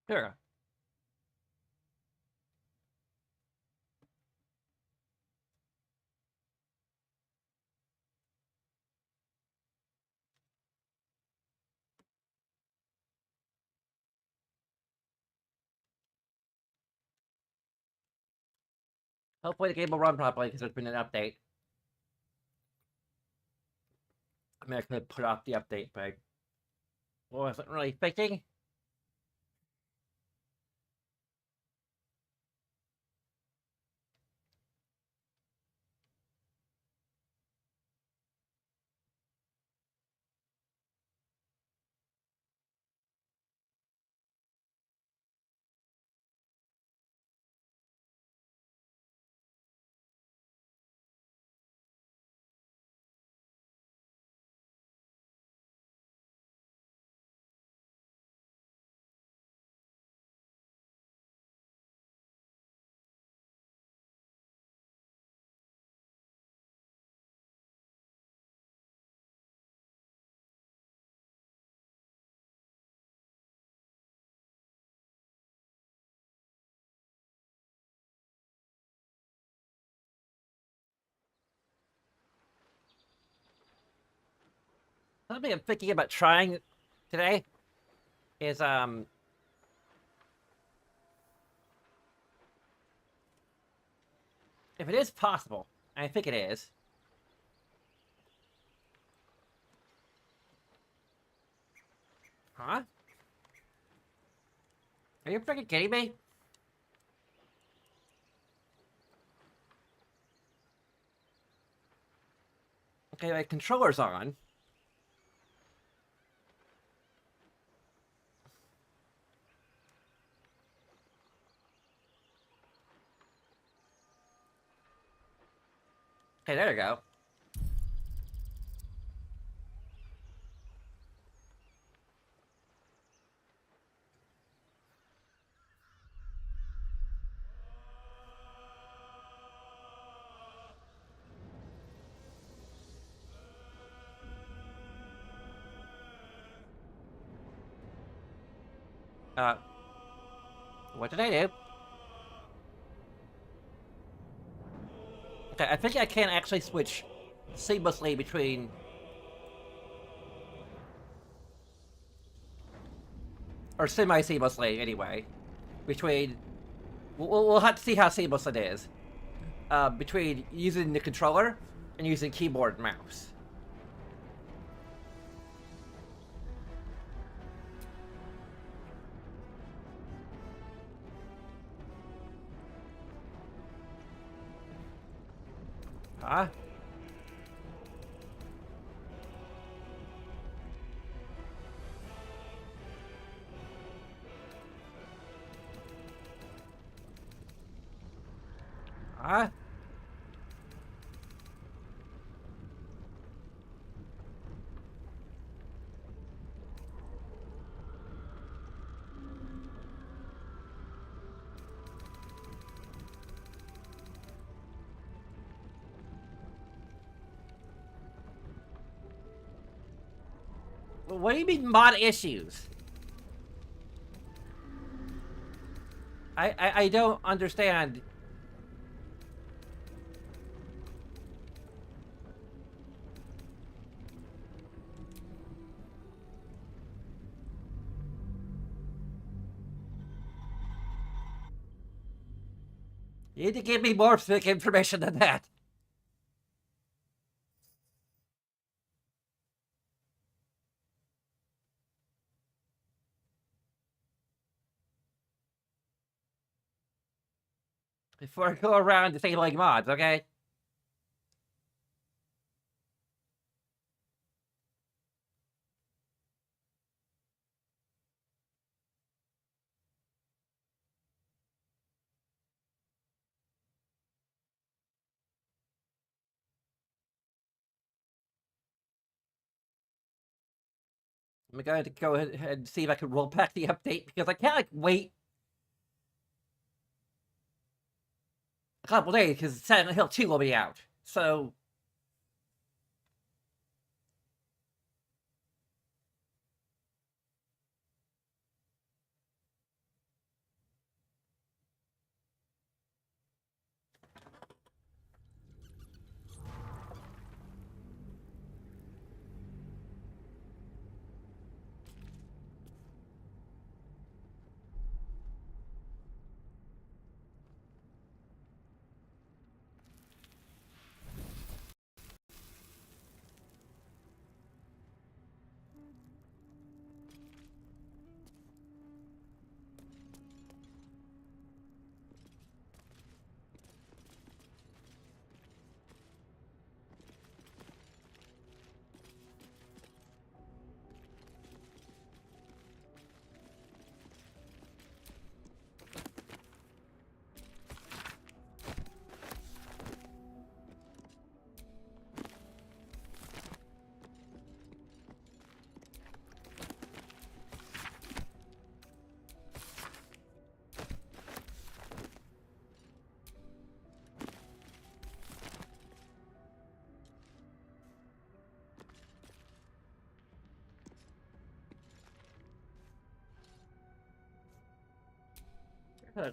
Sure. Hopefully the game will run properly because there's been an update. I mean, I could put off the update, but I wasn't really thinking. Something I'm thinking about trying today is if it is possible, and I think it is. Huh? Are you freaking kidding me? Okay, my controller's on. Okay, there you go. Uh, what did I do? Okay, I think I can actually switch seamlessly between... Or semi-seamlessly, anyway. Between... We'll have to see how seamless it is. Between using the controller and using keyboard and mouse. Ah. Ah. What do you mean mod issues? I don't understand. You need to give me more specific information than that. Before I go around disabling mods, okay? I'm going to go ahead and see if I can roll back the update because I can't like wait a couple days because Silent Hill 2 will be out. So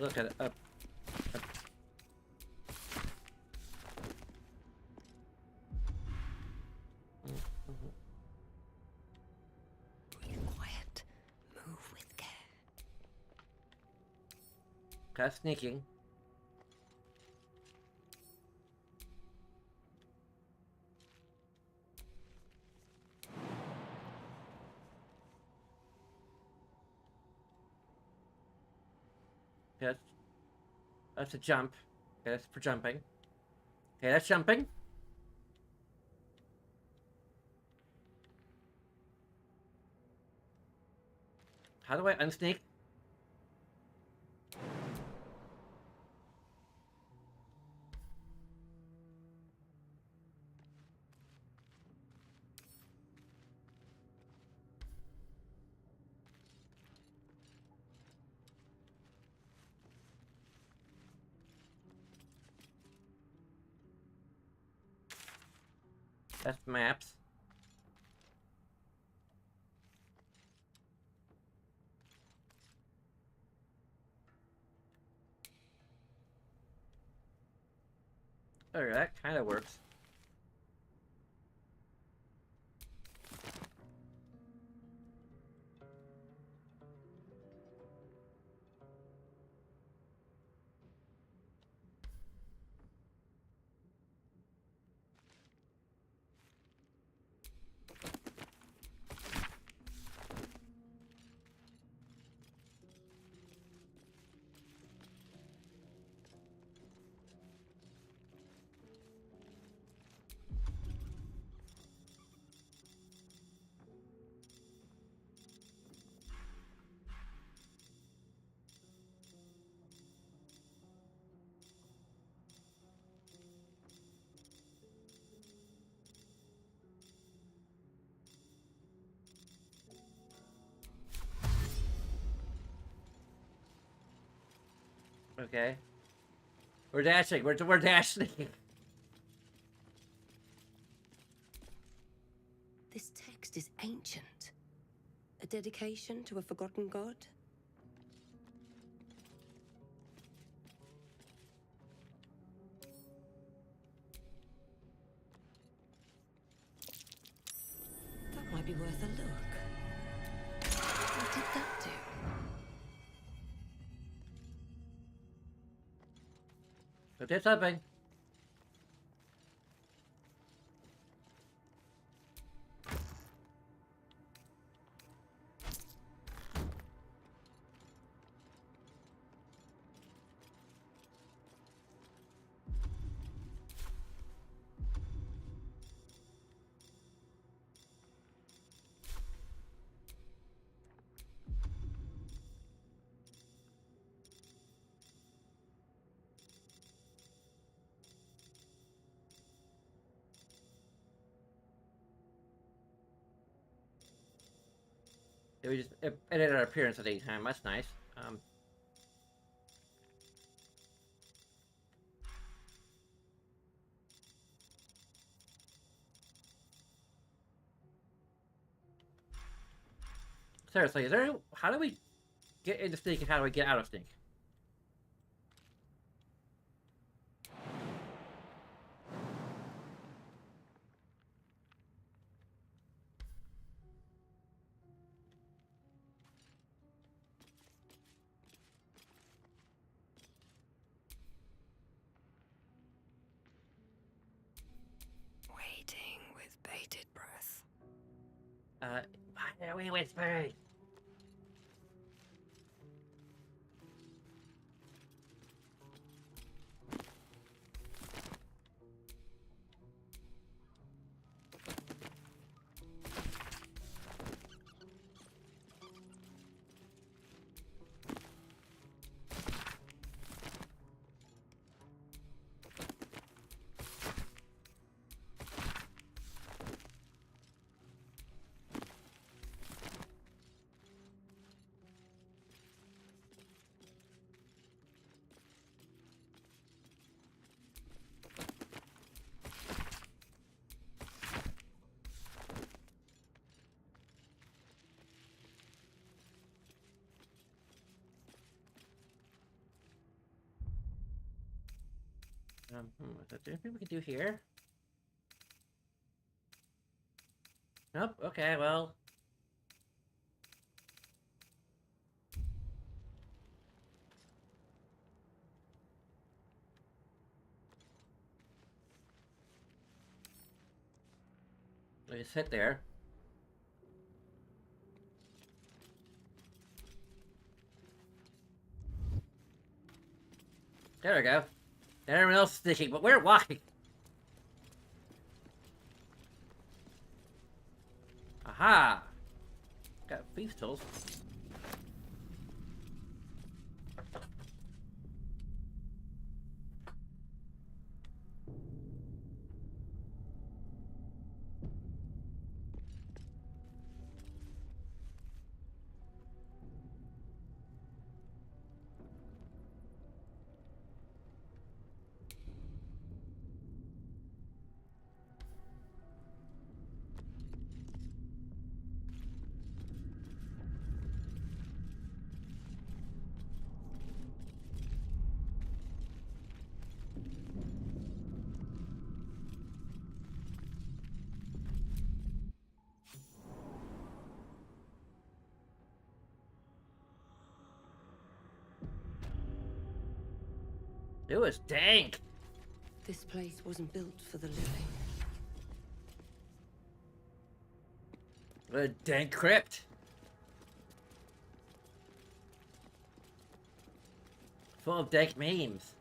look at it. Quiet. Move with care. Okay, sneaking. Okay, that's a jump. Okay, that's for jumping. Okay, that's jumping. How do I unsneak? That's maps. Alright, that kind of works. Okay. We're dashing. We're dashing. This text is ancient. A dedication to a forgotten god? That might be worth a look. What did that do? It did something. We just edit our appearance at any time. That's nice. Seriously, is there? How do we get into Stink and how do we get out of Stink? Waiting with bated breath. Why are we whispering? Is there anything we can do here? Nope. Okay, well. We just sit there. There we go. Everyone else is sticking, but we're walking. Aha! Got thief tools. It was dank. This place wasn't built for the living. What a dank crypt. Full of dank memes.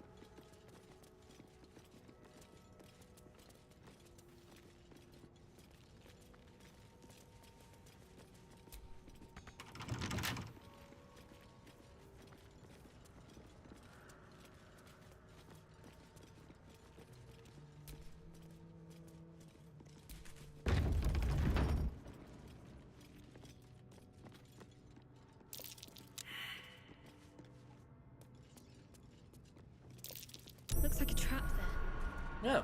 No.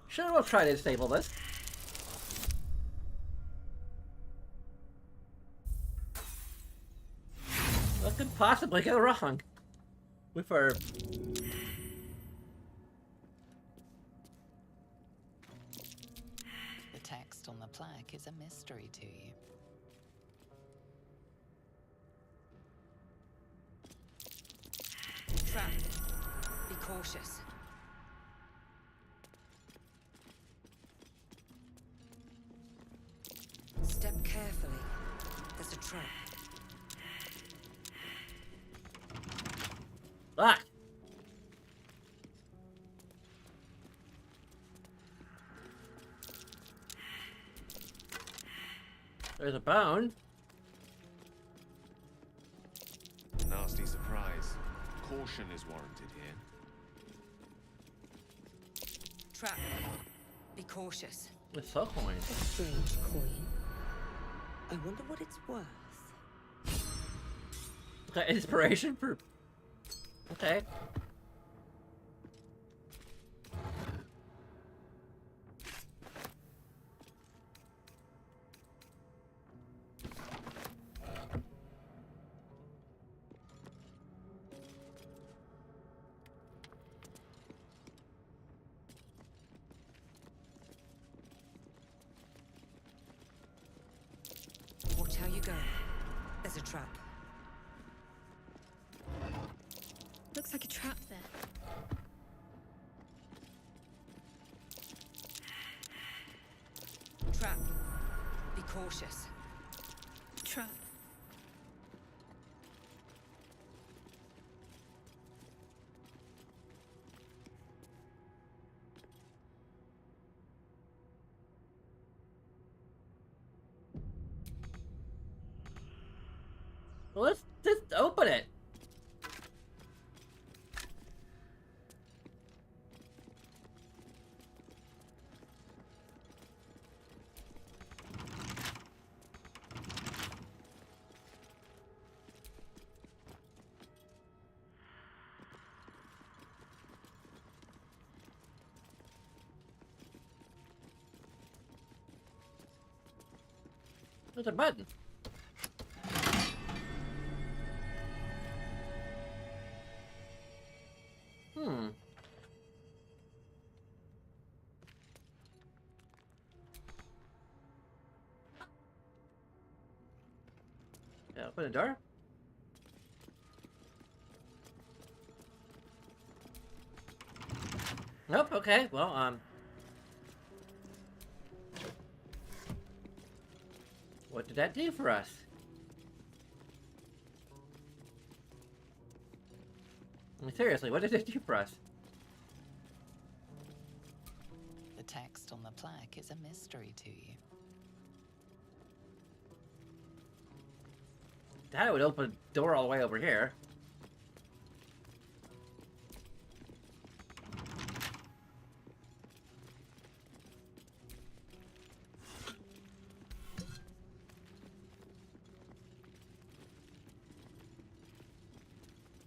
Sure, we'll try to disable this. What could possibly go wrong with our... The text on the plaque is a mystery to you. Trap. Be cautious. Step carefully. There's a trap. Ah! There's a bone. Nasty surprise. Caution is warranted here. Trap. Be cautious. The soul coin. A strange coin. I wonder what it's worth. Okay, inspiration for... Okay. Watch how you go. There's a trap. Looks like a trap there. Trap. Be cautious. Trap. Well, let's just open it. There's a button. Yeah, open the door. Nope, okay, well, what did that do for us? I mean, seriously, what did it do for us? The text on the plaque is a mystery to you. That would open the door all the way over here.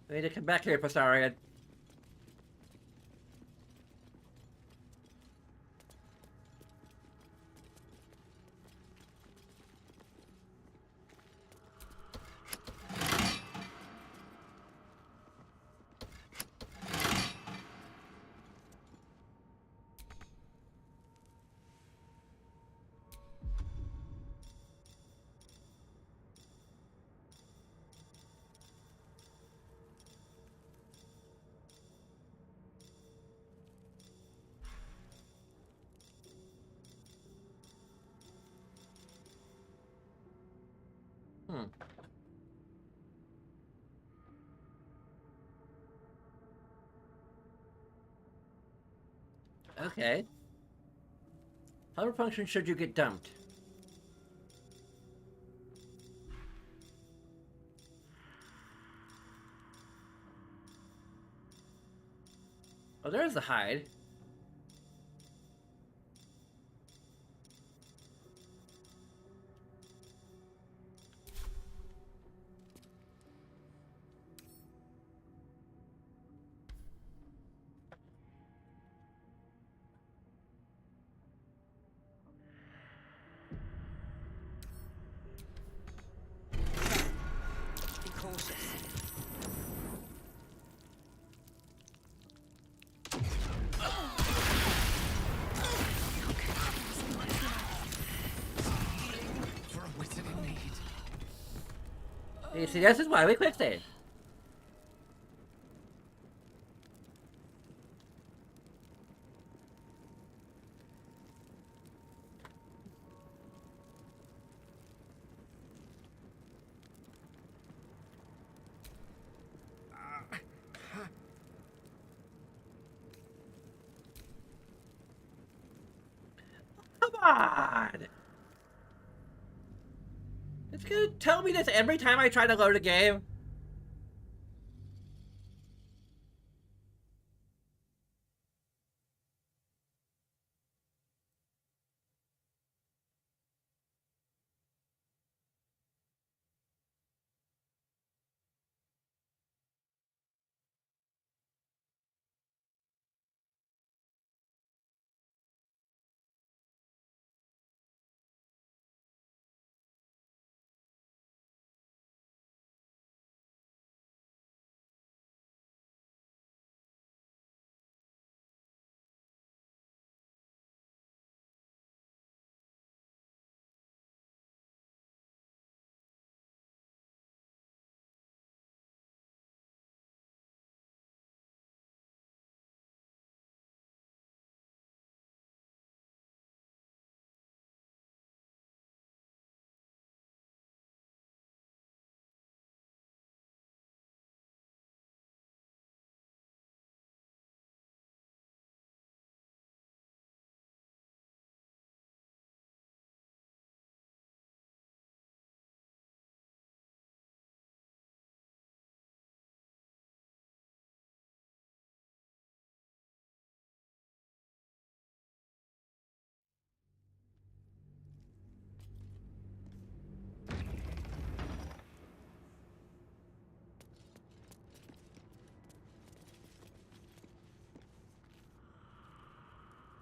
We need to come back here, Postarian. Okay. How function should you get dumped? Oh, there's the hide. See, this is why we quick save. Come on! It's gonna tell me this every time I try to load a game.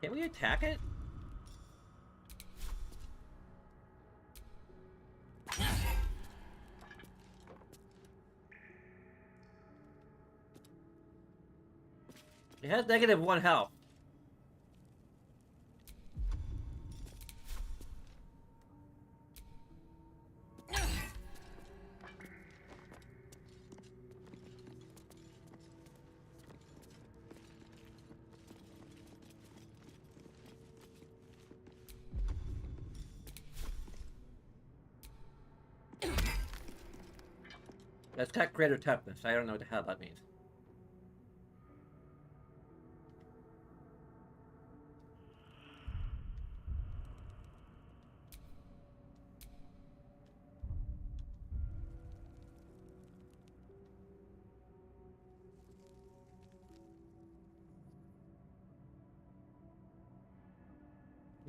Can we attack it? It has -1 health. That's got greater toughness. I don't know what the hell that means.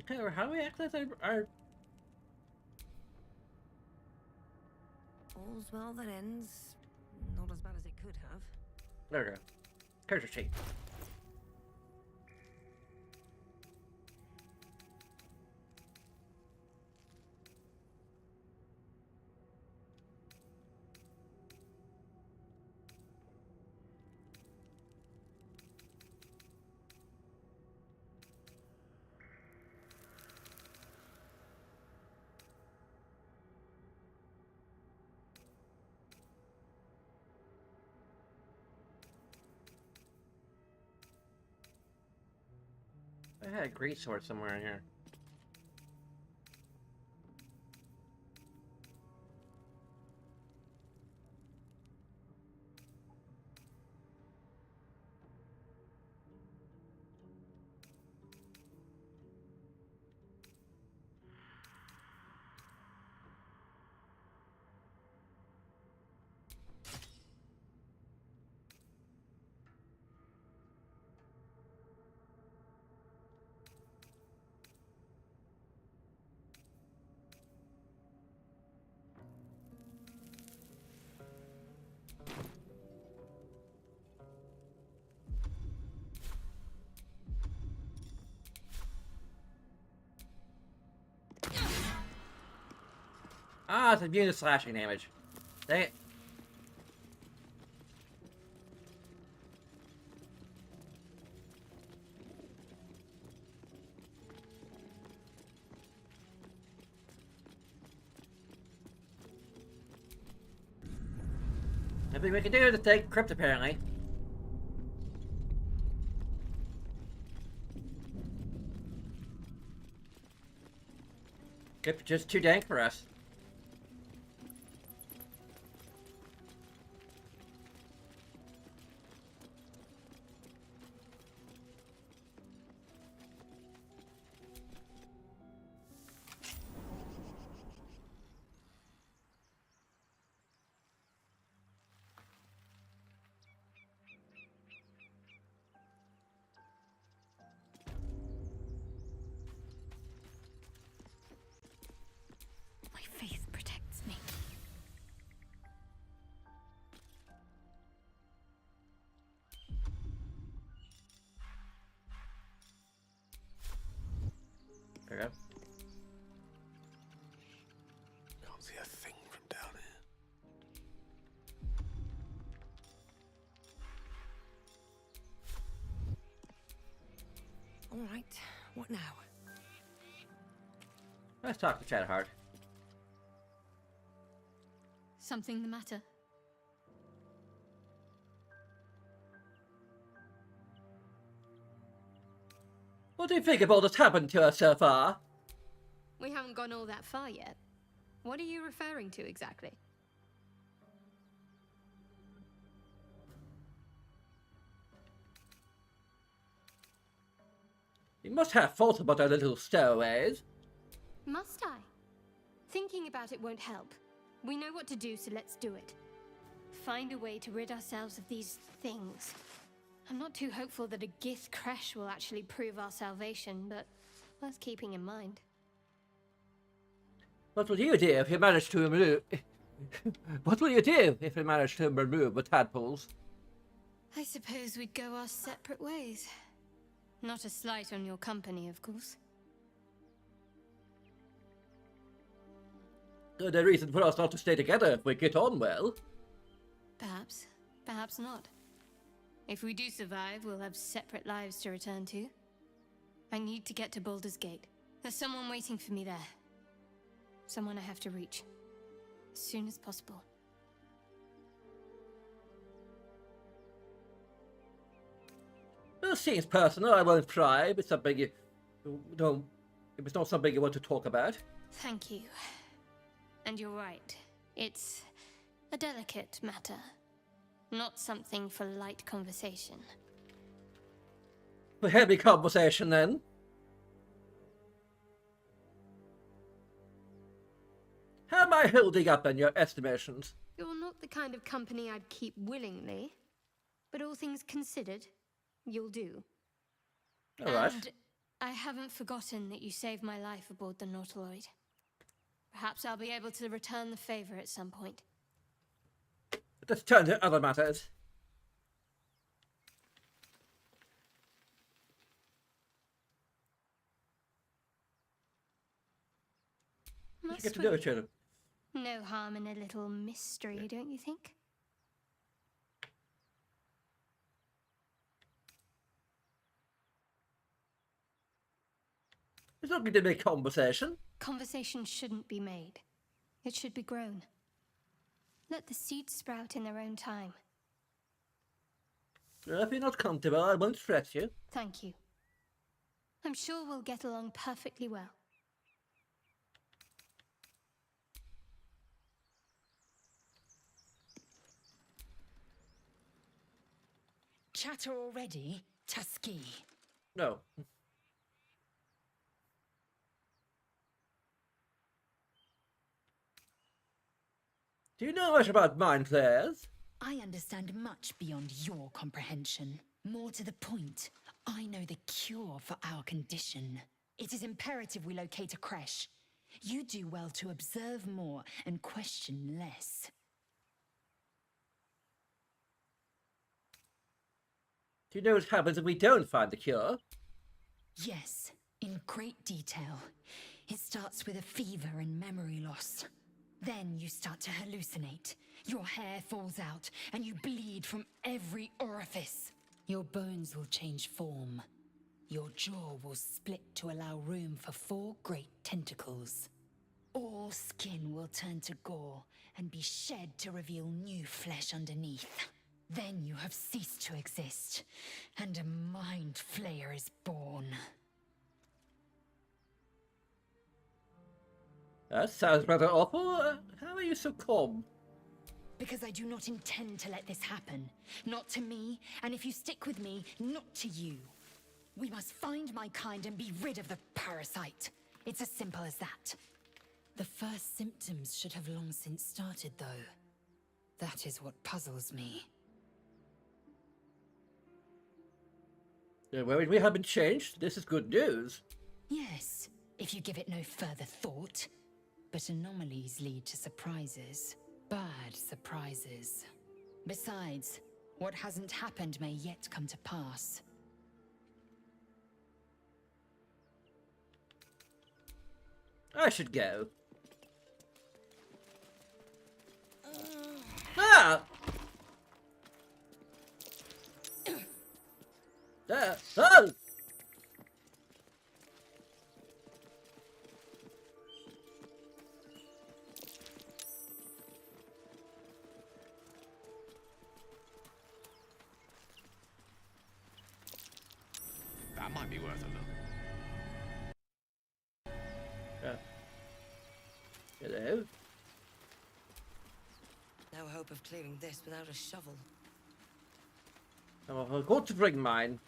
Okay, or how do we access our... All's well that ends. Not as bad as it could have. There we go. Character sheet. I had a great sword somewhere in here. Ah, it's immune to slashing damage. Dang it. Nothing we can do to take crypt, apparently. Crypt just too dank for us. My faith protects me. There we go. Can't see a thing from down here. All right, what now? Let's talk to Chadhard. Something the matter? What do you think of all that's happened to us so far? We haven't gone all that far yet. What are you referring to exactly? You must have thoughts about our little stowaways. Must I? Thinking about it won't help. We know what to do, so let's do it. Find a way to rid ourselves of these things. I'm not too hopeful that a Gith crash will actually prove our salvation, but worth keeping in mind. What will you do if you manage to remove... What will you do if you manage to remove the tadpoles? I suppose we'd go our separate ways. Not a slight on your company, of course. No reason for us not to stay together if we get on well. Perhaps. Perhaps not. If we do survive, we'll have separate lives to return to. I need to get to Baldur's Gate. There's someone waiting for me there. Someone I have to reach. As soon as possible. Well, it seems personal. I won't pry. If it's something you don't... If it's not something you want to talk about. Thank you. And you're right. It's a delicate matter. Not something for light conversation. A heavy conversation, then. How am I holding up in your estimations? You're not the kind of company I'd keep willingly. But all things considered, you'll do. All right. And I haven't forgotten that you saved my life aboard the Nautiloid. Perhaps I'll be able to return the favor at some point. Let's turn to other matters. You Must get to we? know each other. No harm in a little mystery, don't you think? It's not going to be conversation. Conversation shouldn't be made. It should be grown. Let the seeds sprout in their own time. Well, if you're not comfortable, I won't stress you. Thank you. I'm sure we'll get along perfectly well. Chatter already, Tusky? No. Do you know much about mind flayers? I understand much beyond your comprehension. More to the point, I know the cure for our condition. It is imperative we locate a creche. You do well to observe more and question less. Do you know what happens if we don't find the cure? Yes, in great detail. It starts with a fever and memory loss. Then you start to hallucinate. Your hair falls out, and you bleed from every orifice. Your bones will change form. Your jaw will split to allow room for 4 great tentacles. All skin will turn to gore and be shed to reveal new flesh underneath. Then you have ceased to exist, and a mind flayer is born. That sounds rather awful. How are you so calm? Because I do not intend to let this happen. Not to me, and if you stick with me, not to you. We must find my kind and be rid of the parasite. It's as simple as that. The first symptoms should have long since started, though. That is what puzzles me. Well, we haven't changed. This is good news. Yes, if you give it no further thought. But anomalies lead to surprises. Bad surprises. Besides, what hasn't happened may yet come to pass. I should go. Ah! Oh! That might be worth a look. Hello? No hope of clearing this without a shovel. I'll go to bring mine.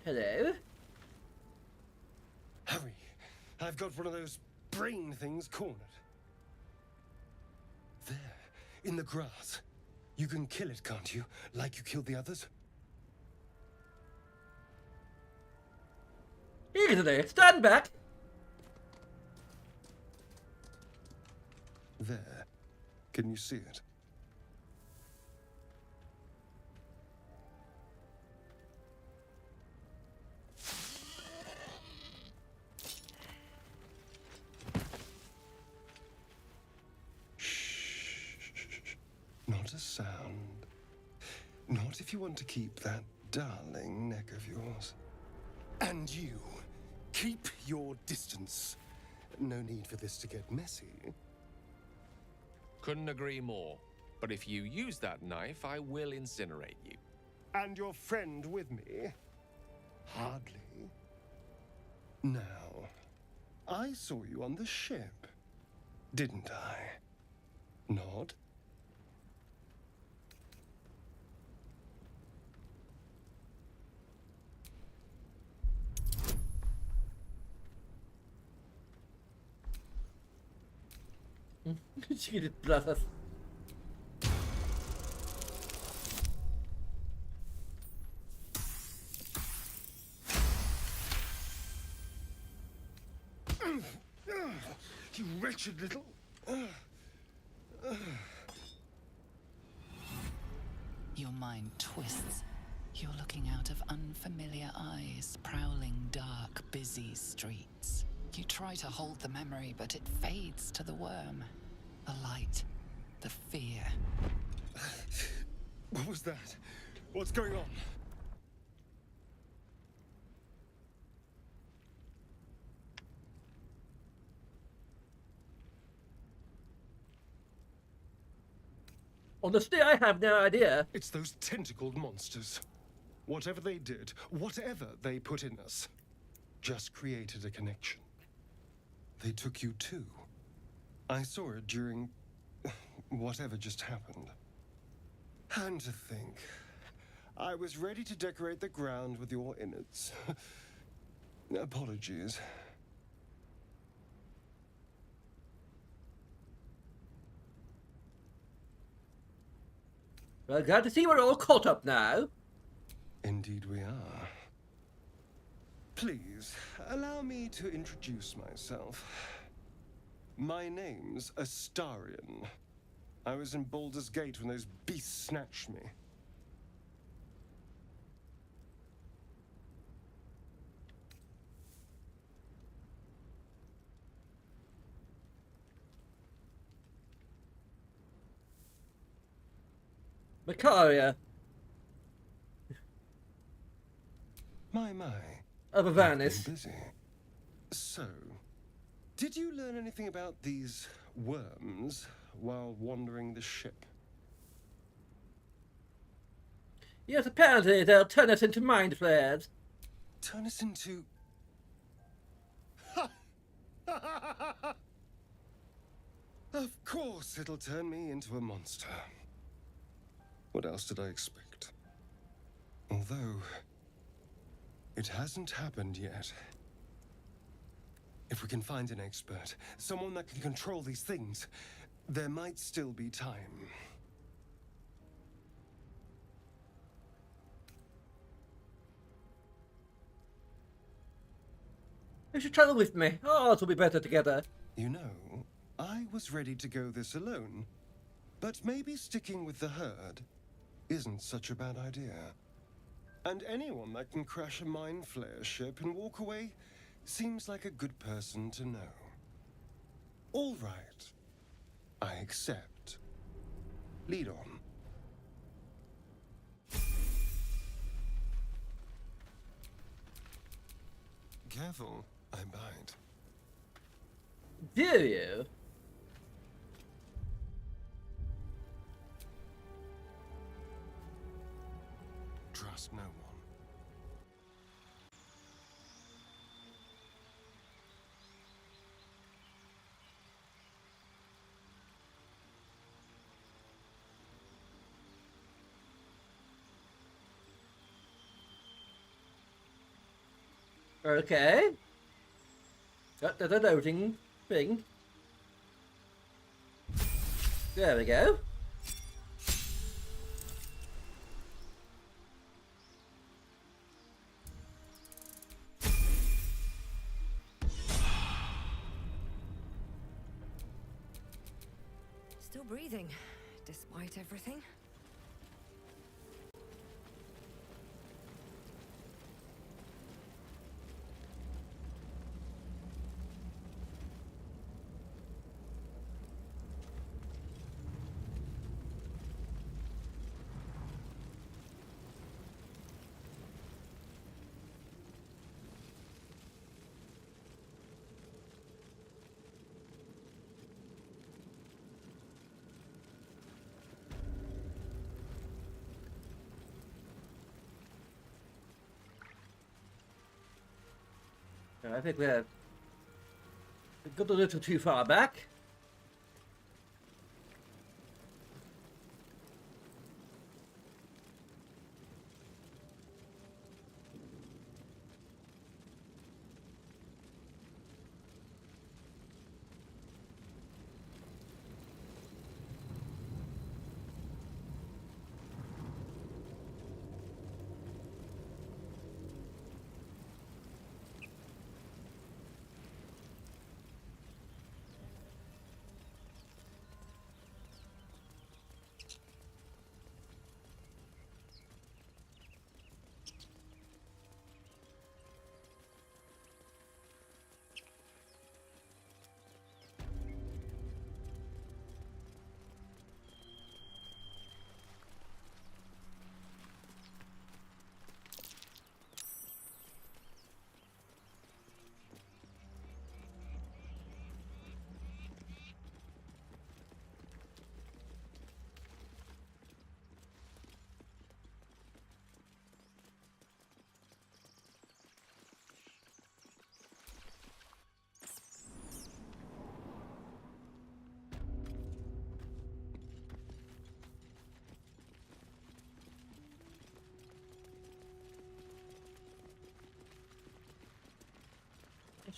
Hello? Hurry! I've got one of those brain things cornered. There, in the grass. You can kill it, can't you? Like you killed the others? Easily, stand back! There. Can you see it? Shh. Not a sound. Not if you want to keep that darling neck of yours. And you, keep your distance. No need for this to get messy. Couldn't agree more. But if you use that knife, I will incinerate you. And your friend with me? Hardly. Now, I saw you on the ship, didn't I? Nod? Cheated brothers. You wretched little... Your mind twists. You're looking out of unfamiliar eyes, prowling dark, busy streets. You try to hold the memory, but it fades to the worm. The light, the fear. What was that? What's going on? Honestly, I have no idea. It's those tentacled monsters. Whatever they did, whatever they put in us, just created a connection. They took you too. I saw it during whatever just happened. And to think, I was ready to decorate the ground with your innards. Apologies. Well, glad to see we're all caught up now. Indeed we are. Please, allow me to introduce myself. My name's Astarion. I was in Baldur's Gate when those beasts snatched me. Makaria. My. Of I've been Avanis. busy. So, did you learn anything about these worms while wandering the ship? Yes, apparently they'll turn us into mind flayers. Turn us into... Of course it'll turn me into a monster. What else did I expect? Although, it hasn't happened yet. If we can find an expert, someone that can control these things, there might still be time. You should travel with me. Oh, it'll be better together. You know, I was ready to go this alone, but maybe sticking with the herd isn't such a bad idea. And anyone that can crash a mind flayer ship and walk away seems like a good person to know. All right, I accept. Lead on. Careful, I bite. Do you? Trust no one. Okay. Got the loading thing. There we go. Still breathing, despite everything. I think we've got a little too far back.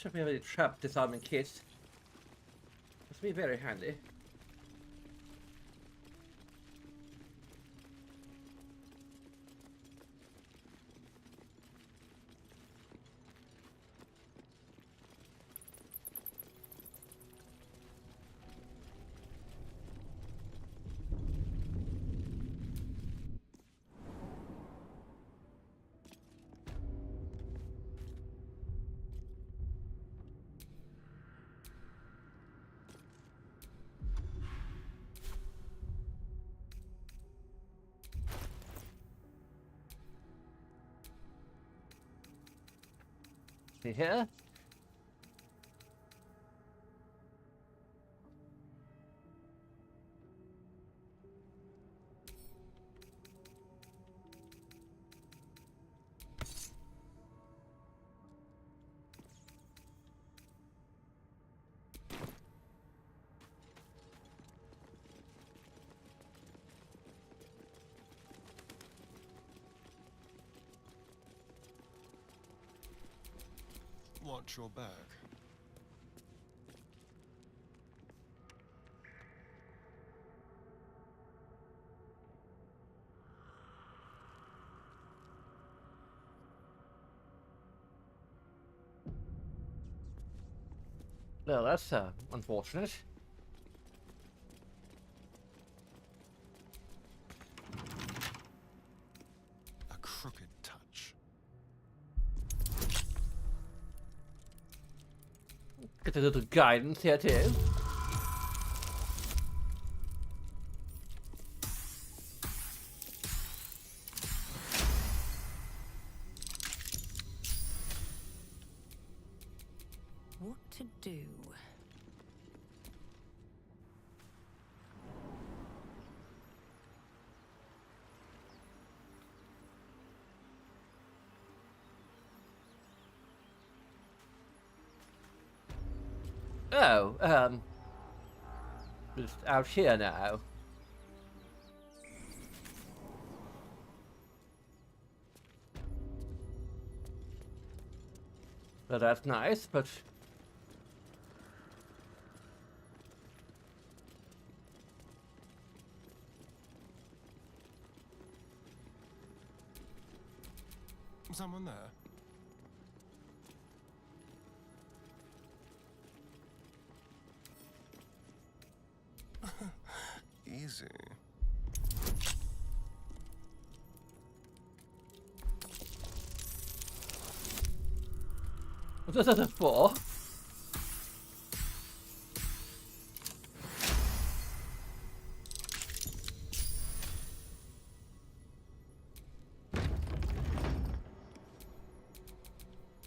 sure if we have any trap disarming kits. This would be very handy. See here? Watch your back. Well, that's unfortunate. A crooked touch. Get a little guidance here too. What to do? Oh, just out here now. Well, that's nice, but Someone there? Easy. what's this for?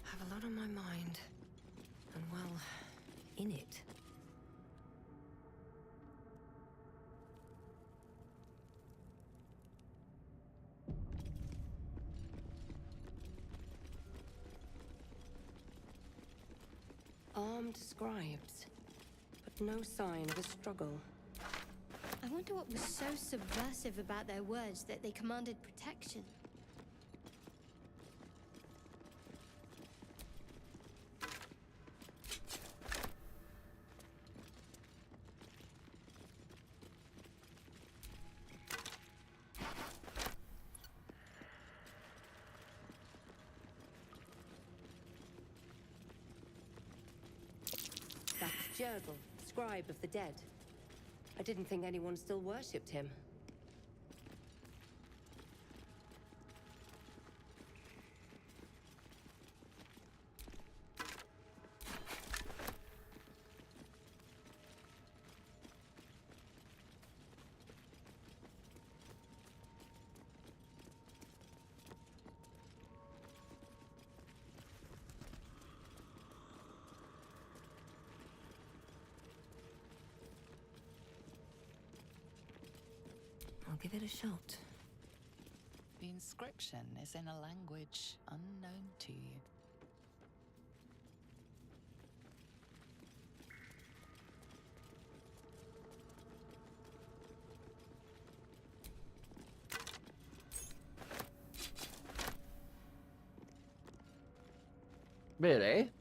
Have a lot on my mind. And well, in it. Armed scribes, but no sign of a struggle. I wonder what was so subversive about their words that they commanded protection. That's Jurgle, scribe of the dead. I didn't think anyone still worshipped him. I'll give it a shot. The inscription is in a language unknown to you. Really?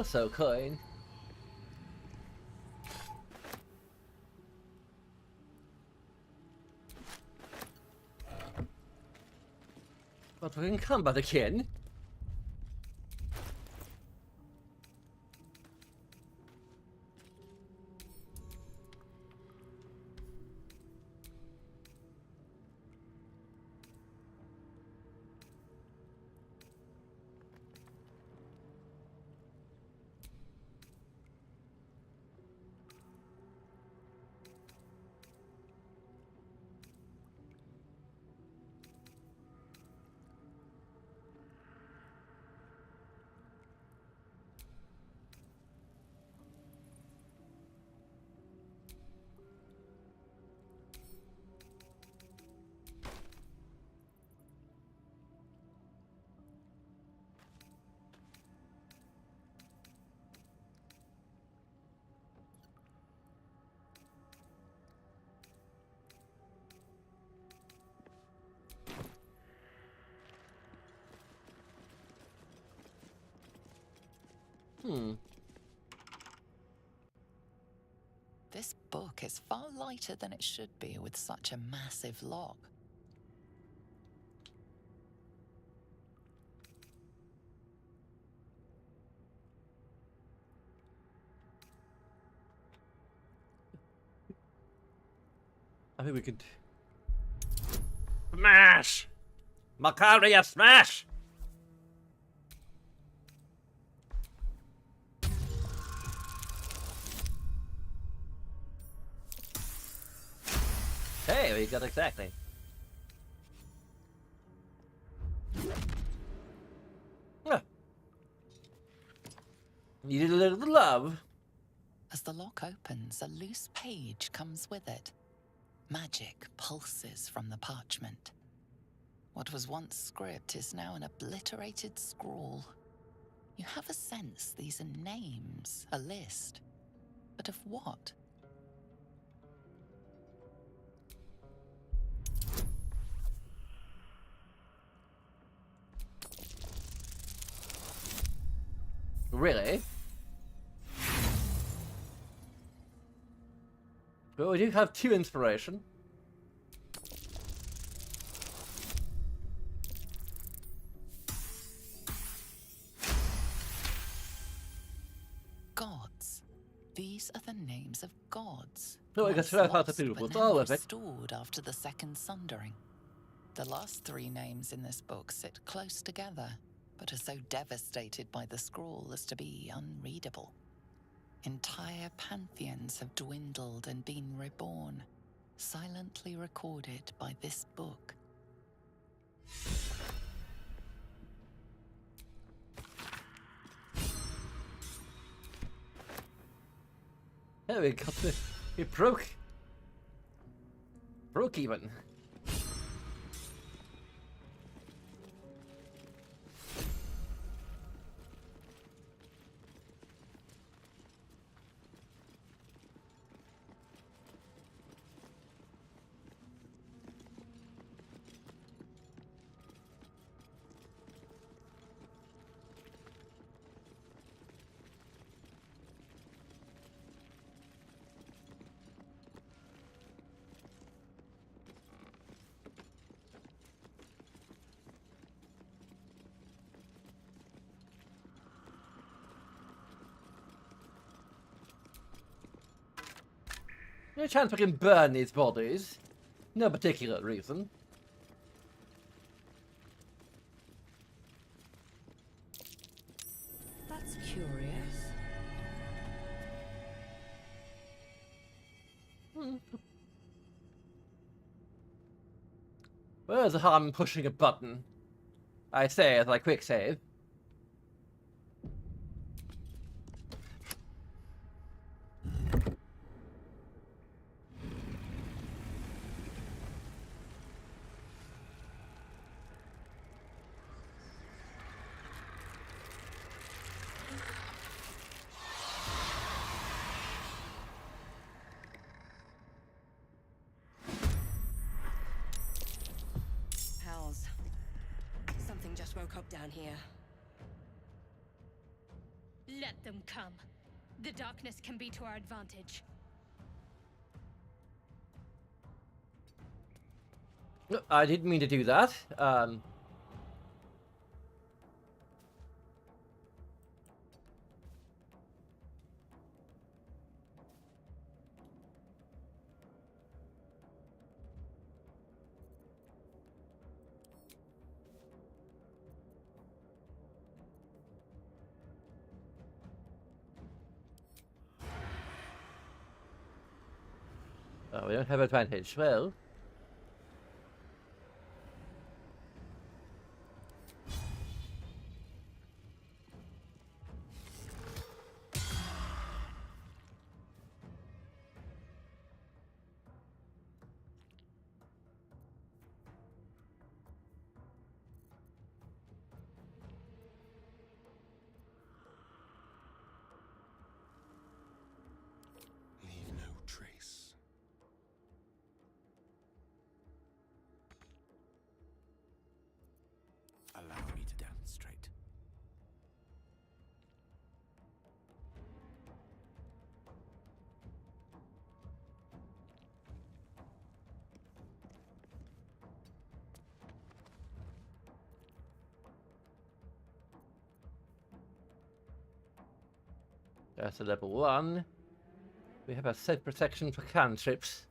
You're so kind. But we can come back again. This book is far lighter than it should be with such a massive lock. I think we could... Smash! Makaria, smash! Hey, we got exactly. Ah. Needed a little love. As the lock opens, a loose page comes with it. Magic pulses from the parchment. What was once script is now an obliterated scrawl. You have a sense these are names, a list. But of what? Really? But we do have 2 inspiration. Gods. These are the names of gods. No, I guess Once that's how the lost, people but thought now of it. restored after the Second Sundering. The last 3 names in this book sit close together, but are so devastated by the scroll as to be unreadable. Entire pantheons have dwindled and been reborn, silently recorded by this book. There we got it. It broke. Broke even. No chance we can burn these bodies. No particular reason. That's curious. Where's the harm in pushing a button? I say as I quick save. Something just woke up down here. Let them come. The darkness can be to our advantage. No, I didn't mean to do that. Oh, we don't have advantage. Well. Leave no trace. Allow me to demonstrate. That's a level 1. We have a set protection for cantrips.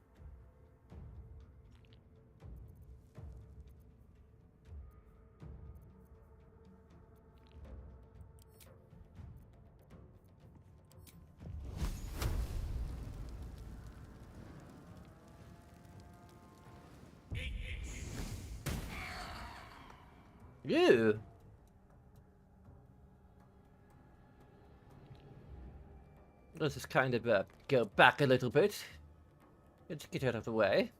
Ew. Let's just kind of go back a little bit. Let's get out of the way.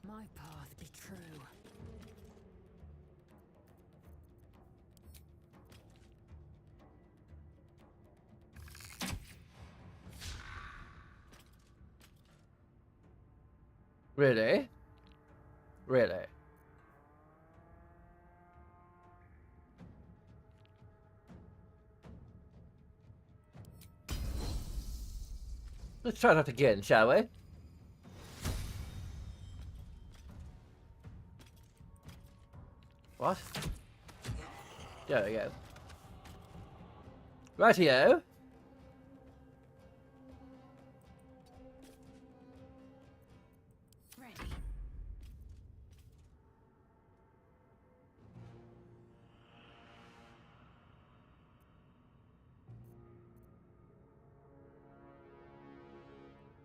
My path be true. Really? Really? Let's try that again, shall we? What? There we go. Rightio. Ready.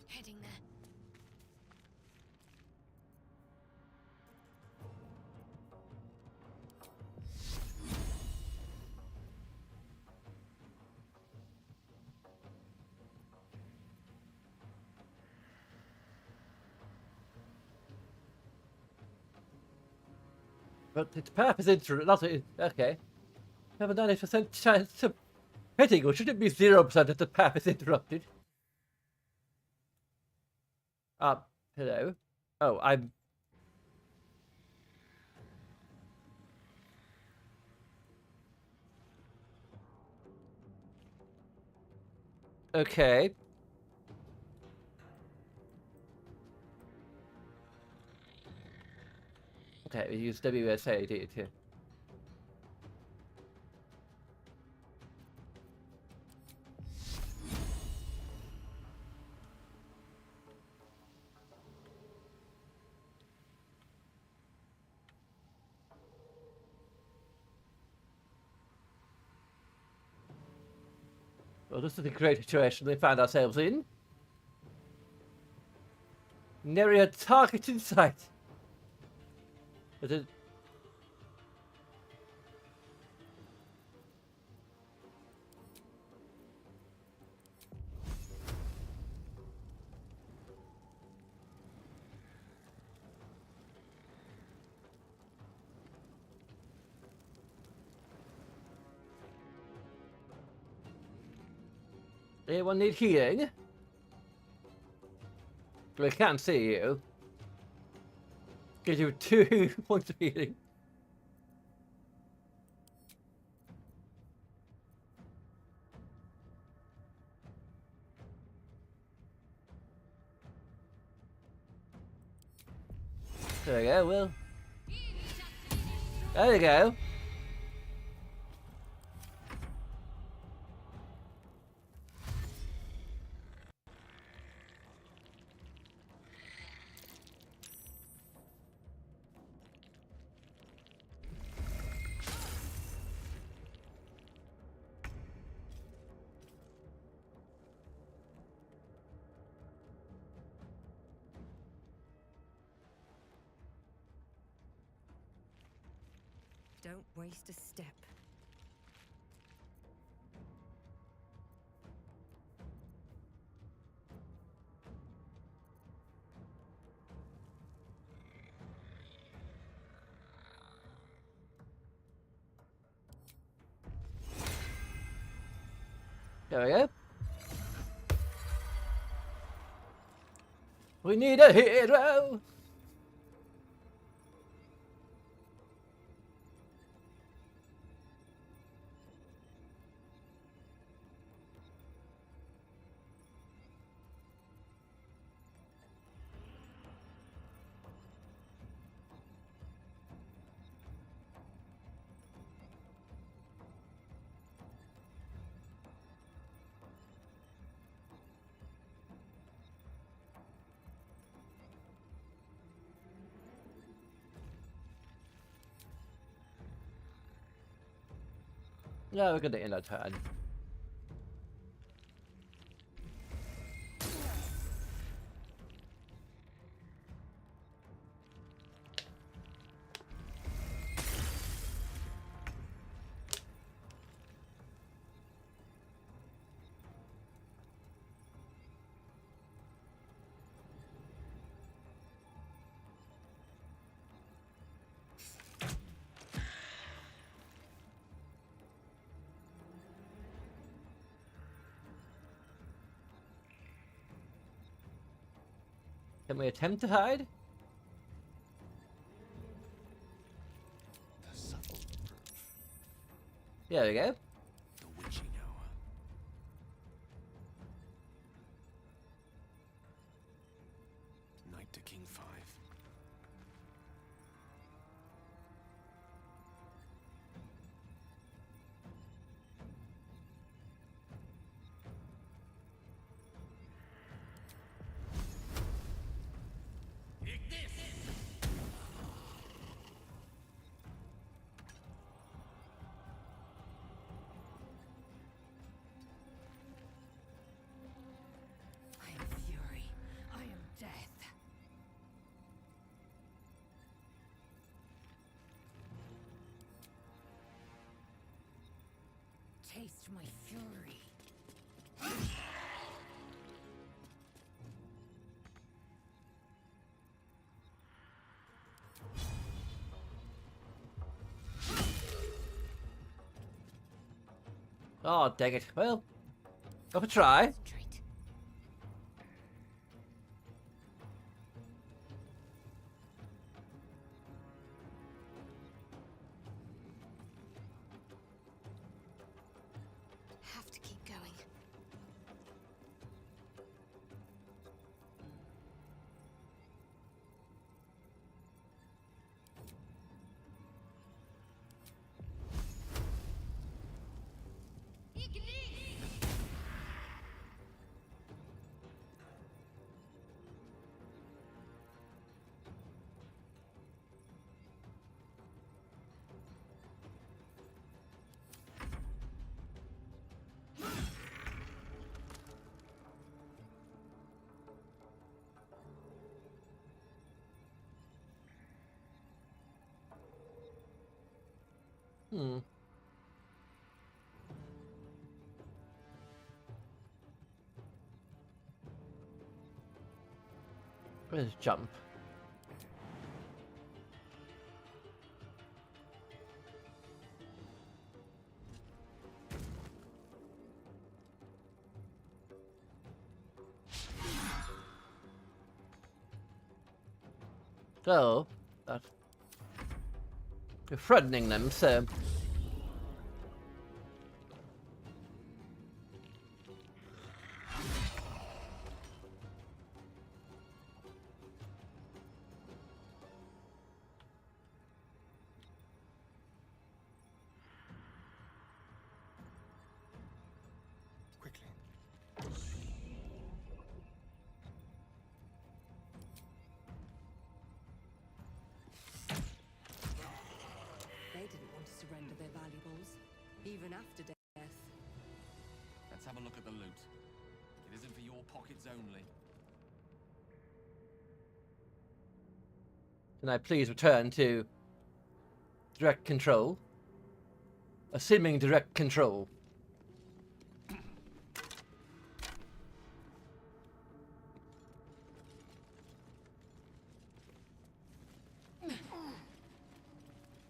Heading there. But its path is interrupted. Okay. Have a 90% chance of hitting, or should it be 0% if the path is interrupted? Hello? Oh, I'm... Okay. Okay, we use WSAD too. Well, this is a great situation we found ourselves in. Nary a target in sight. Is it... Anyone need healing? We can't see you. Gives you 2 points of healing. There we go, Will. There we go. Don't waste a step. There we go. We need a hero. Yeah, we're gonna end our turn. Can we attempt to hide? The subtle proof. There we go. The witching hour. Knight to King 5. I am fury. I am death. Taste my fury. Oh, dang it. Well, have a try. Concentrate. Have to keep going. Hmm. Let's jump. So, we're threatening them, so... Quickly. They didn't want to surrender their valuables, even after death. Let's have a look at the loot. It isn't for your pockets only. Can I please return to direct control? Assuming direct control.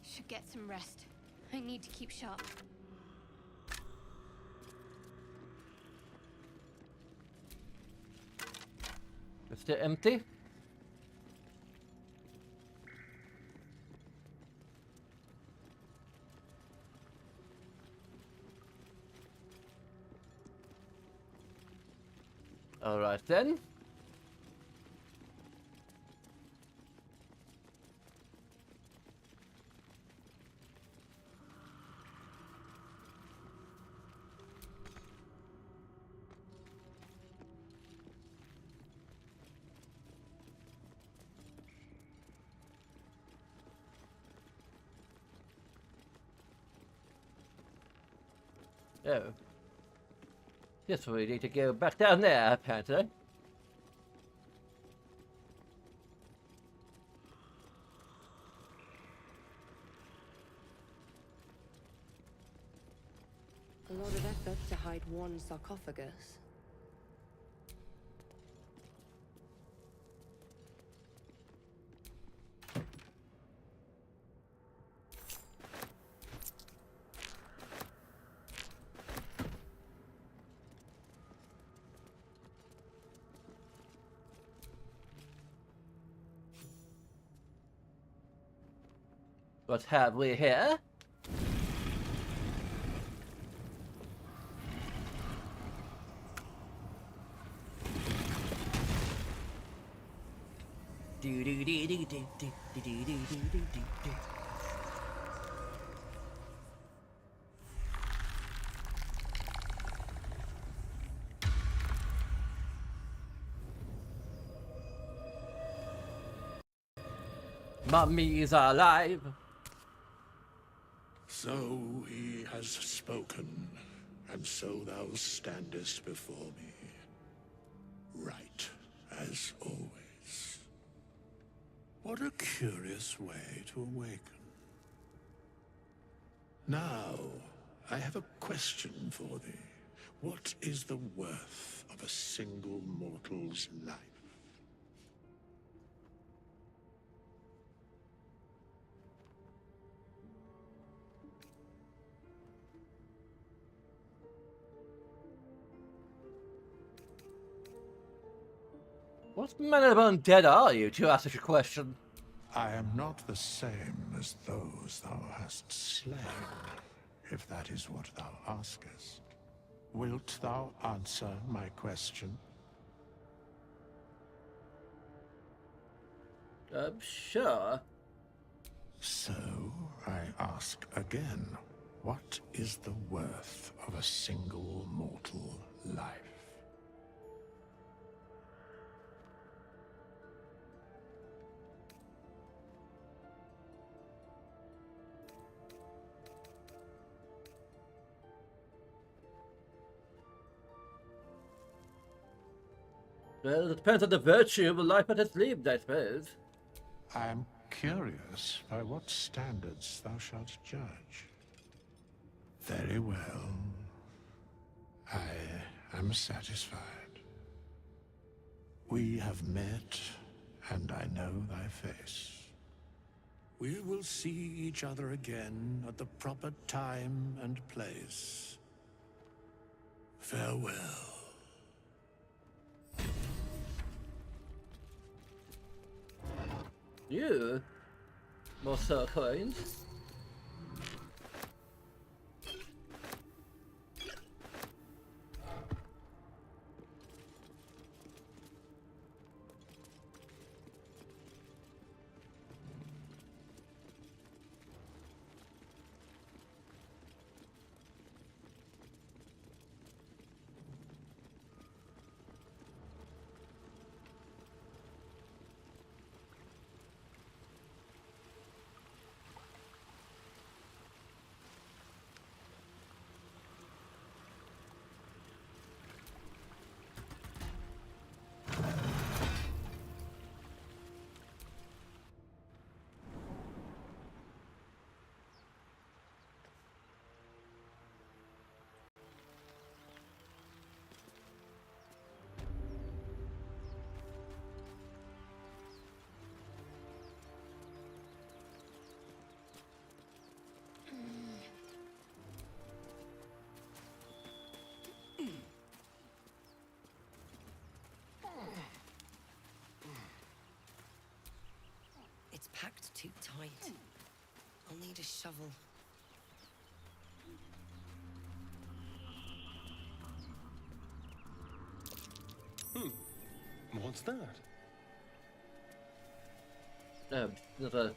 Should get some rest. I need to keep sharp. It's still empty. All right then. Oh. Yes, we need to go back down there, apparently. A lot of effort to hide one sarcophagus. What have we here? Do do do do do do do do do do do do. Mummies are alive. So he has spoken, and so thou standest before me, right as always. What a curious way to awaken. Now, I have a question for thee. What is the worth of a single mortal's life? What manner of undead are you to ask such a question? I am not the same as those thou hast slain, if that is what thou askest. Wilt thou answer my question? Sure. So, I ask again, what is the worth of a single mortal life? Well, it depends on the virtue of the life that is lived, I suppose. I am curious by what standards thou shalt judge. Very well. I am satisfied. We have met, and I know thy face. We will see each other again at the proper time and place. Farewell. You? More soul coins. It's packed too tight. I'll need a shovel. What's that? There's a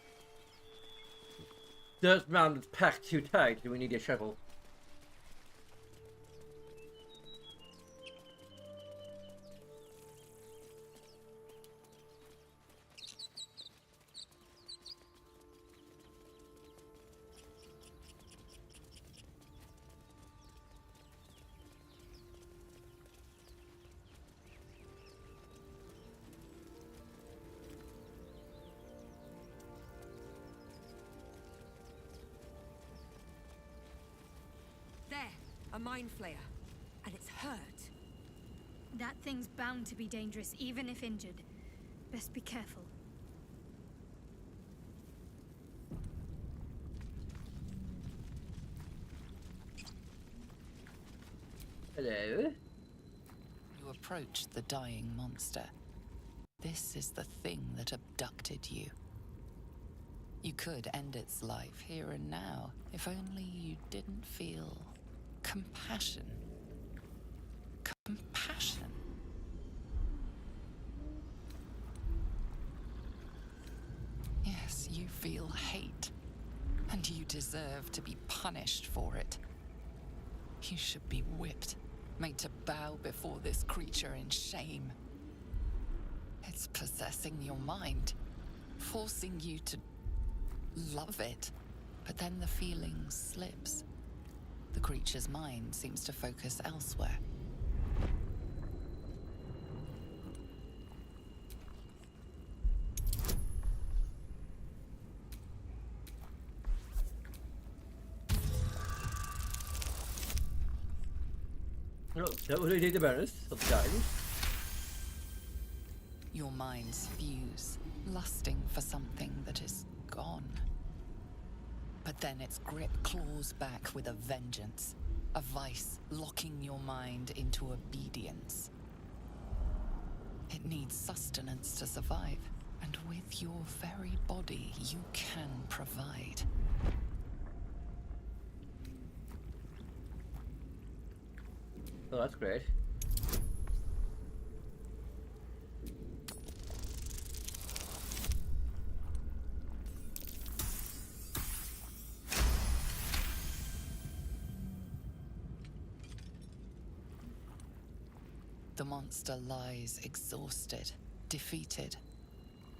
dirt mound that's packed too tight. Do we need a shovel? There, a mind flayer. And it's hurt. That thing's bound to be dangerous, even if injured. Best be careful. Hello? You approach the dying monster. This is the thing that abducted you. You could end its life here and now, if only you didn't feel compassion. Compassion? Yes, you feel hate, and you deserve to be punished for it. You should be whipped, made to bow before this creature in shame. It's possessing your mind, forcing you to love it, but then the feeling slips. The creature's mind seems to focus elsewhere. Well, that would need the bonus sometimes. Your minds fuse, lusting for something that is gone. But then its grip claws back with a vengeance, a vice locking your mind into obedience. It needs sustenance to survive, and with your very body, you can provide. Oh, that's great. The monster lies exhausted, defeated.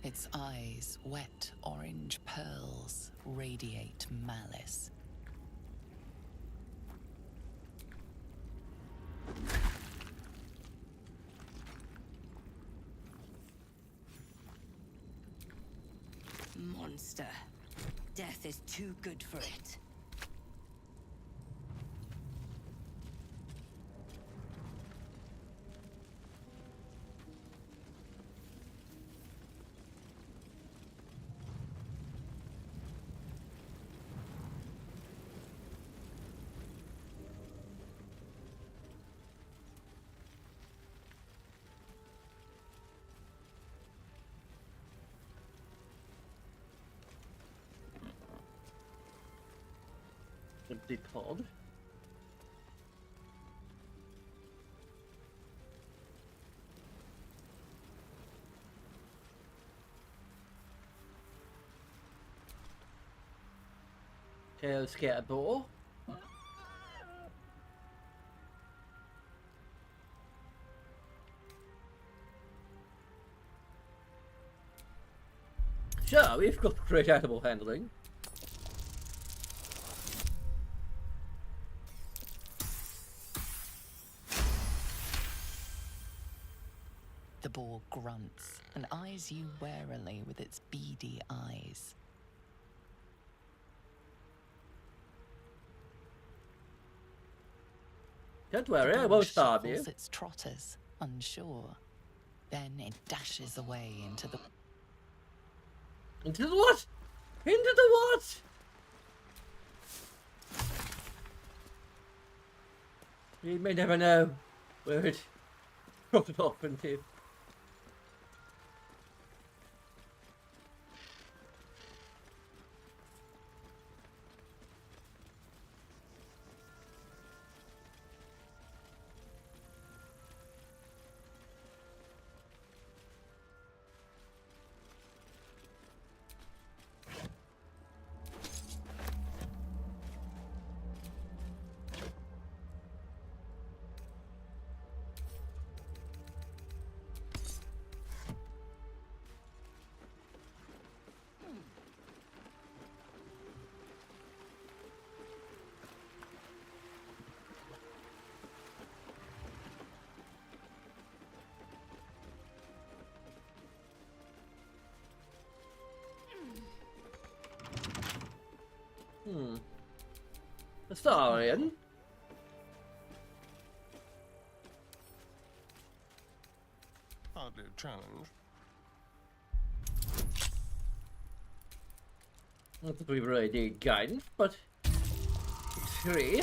Its eyes, wet orange pearls, radiate malice. Monster. Death is too good for it. Empty pod. Okay, let's get a ball. Sure, we've got great animal handling. The boar grunts and eyes you warily with its beady eyes. Don't worry, I The boar won't harm you. shuffles its trotters, unsure. Then it dashes away into the... Into the what? Into the what? You may never know where it got off into. Astarian. Hardly a challenge. Not that we really need guidance, but 3.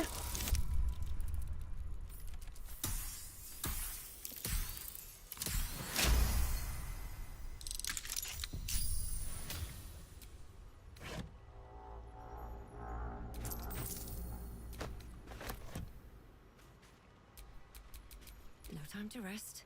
No time to rest.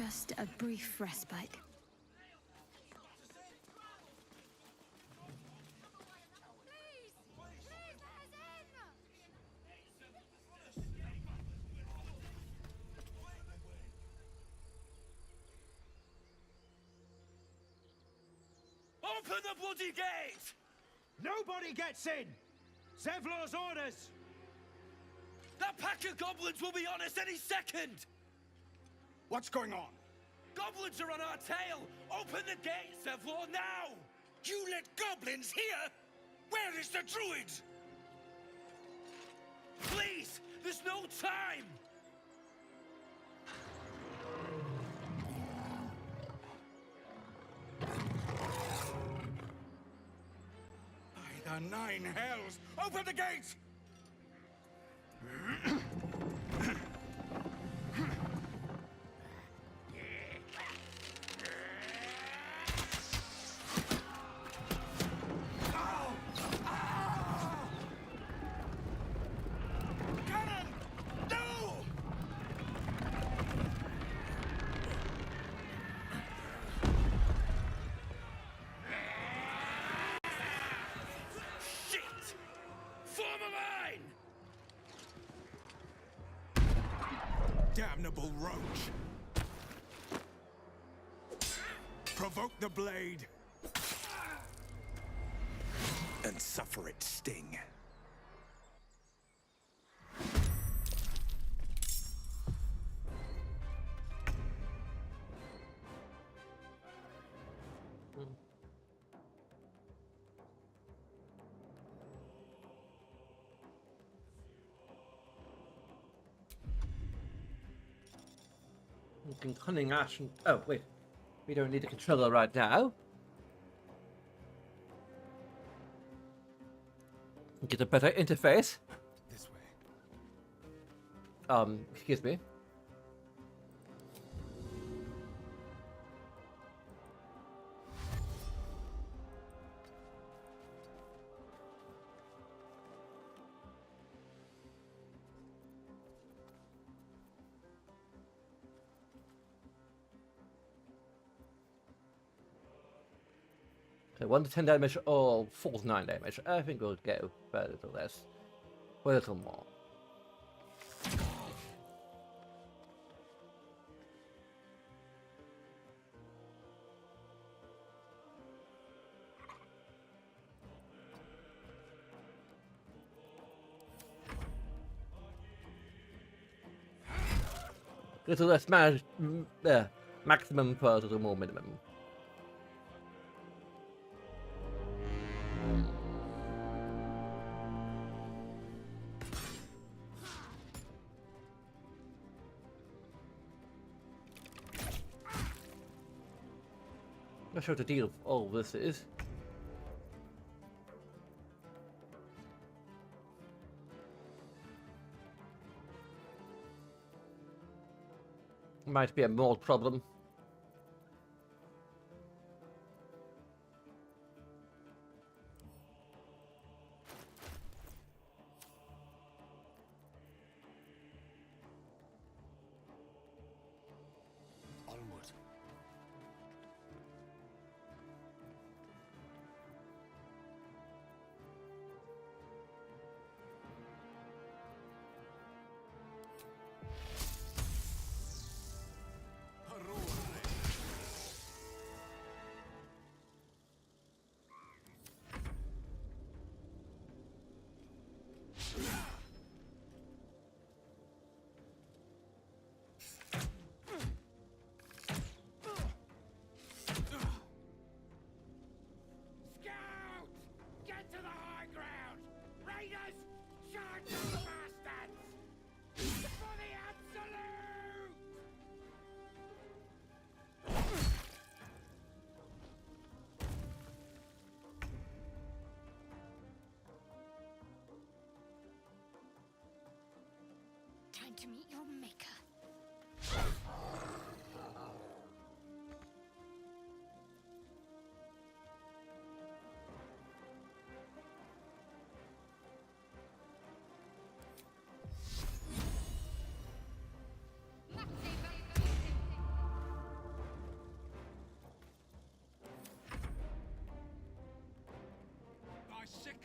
Just a brief respite. Open the bloody gate! Nobody gets in! Zevlor's orders! That pack of goblins will be on us any second! What's going on? Goblins are on our tail! Open the gate, Zevlor, now! You let goblins here? Where is the druid? Please! There's no time! By the nine hells! Open the gate! Cannon! No! Shit! Form a line! Damnable roach! Provoke the blade! And suffer its sting. Looking cunning action. Oh, wait. We don't need a controller right now. Get a better interface. This way. Excuse me. Okay, 1 to 10 damage or 4 to 9 damage. I think we'll go for a little less. Or a little more. A little less maximum for a little more minimum. Not sure what the deal of all this is. Might be a mold problem. Onward.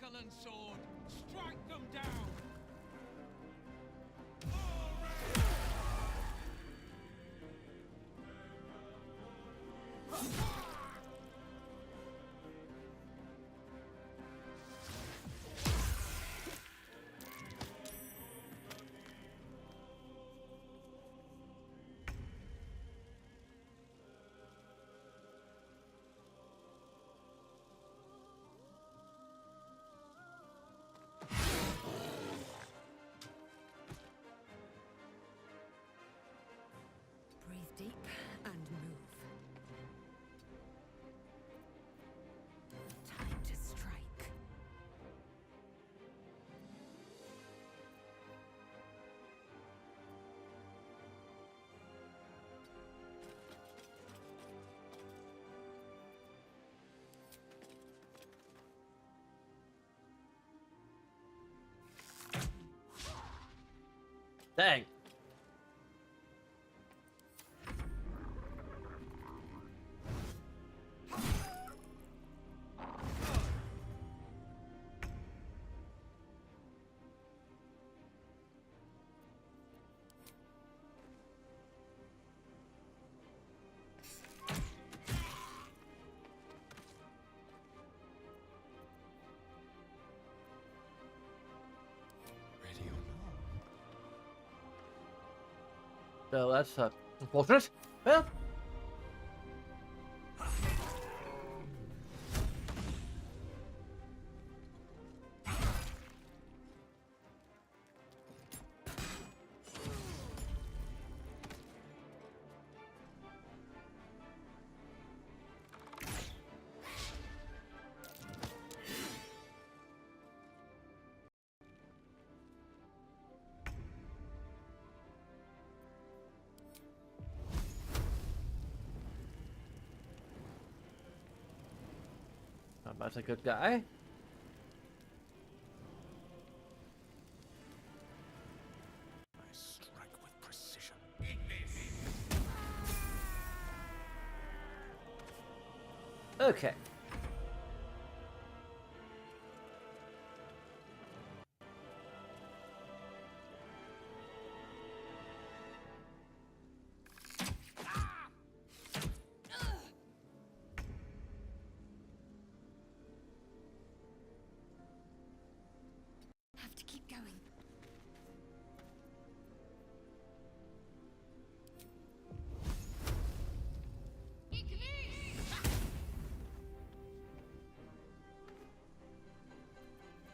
sickle and sword. Strike them down. Breathe deep and move. Time to strike. Dang. Ready or not? So that's unfortunate. Well, that's a good guy. I strike with precision. Okay. Have to keep going.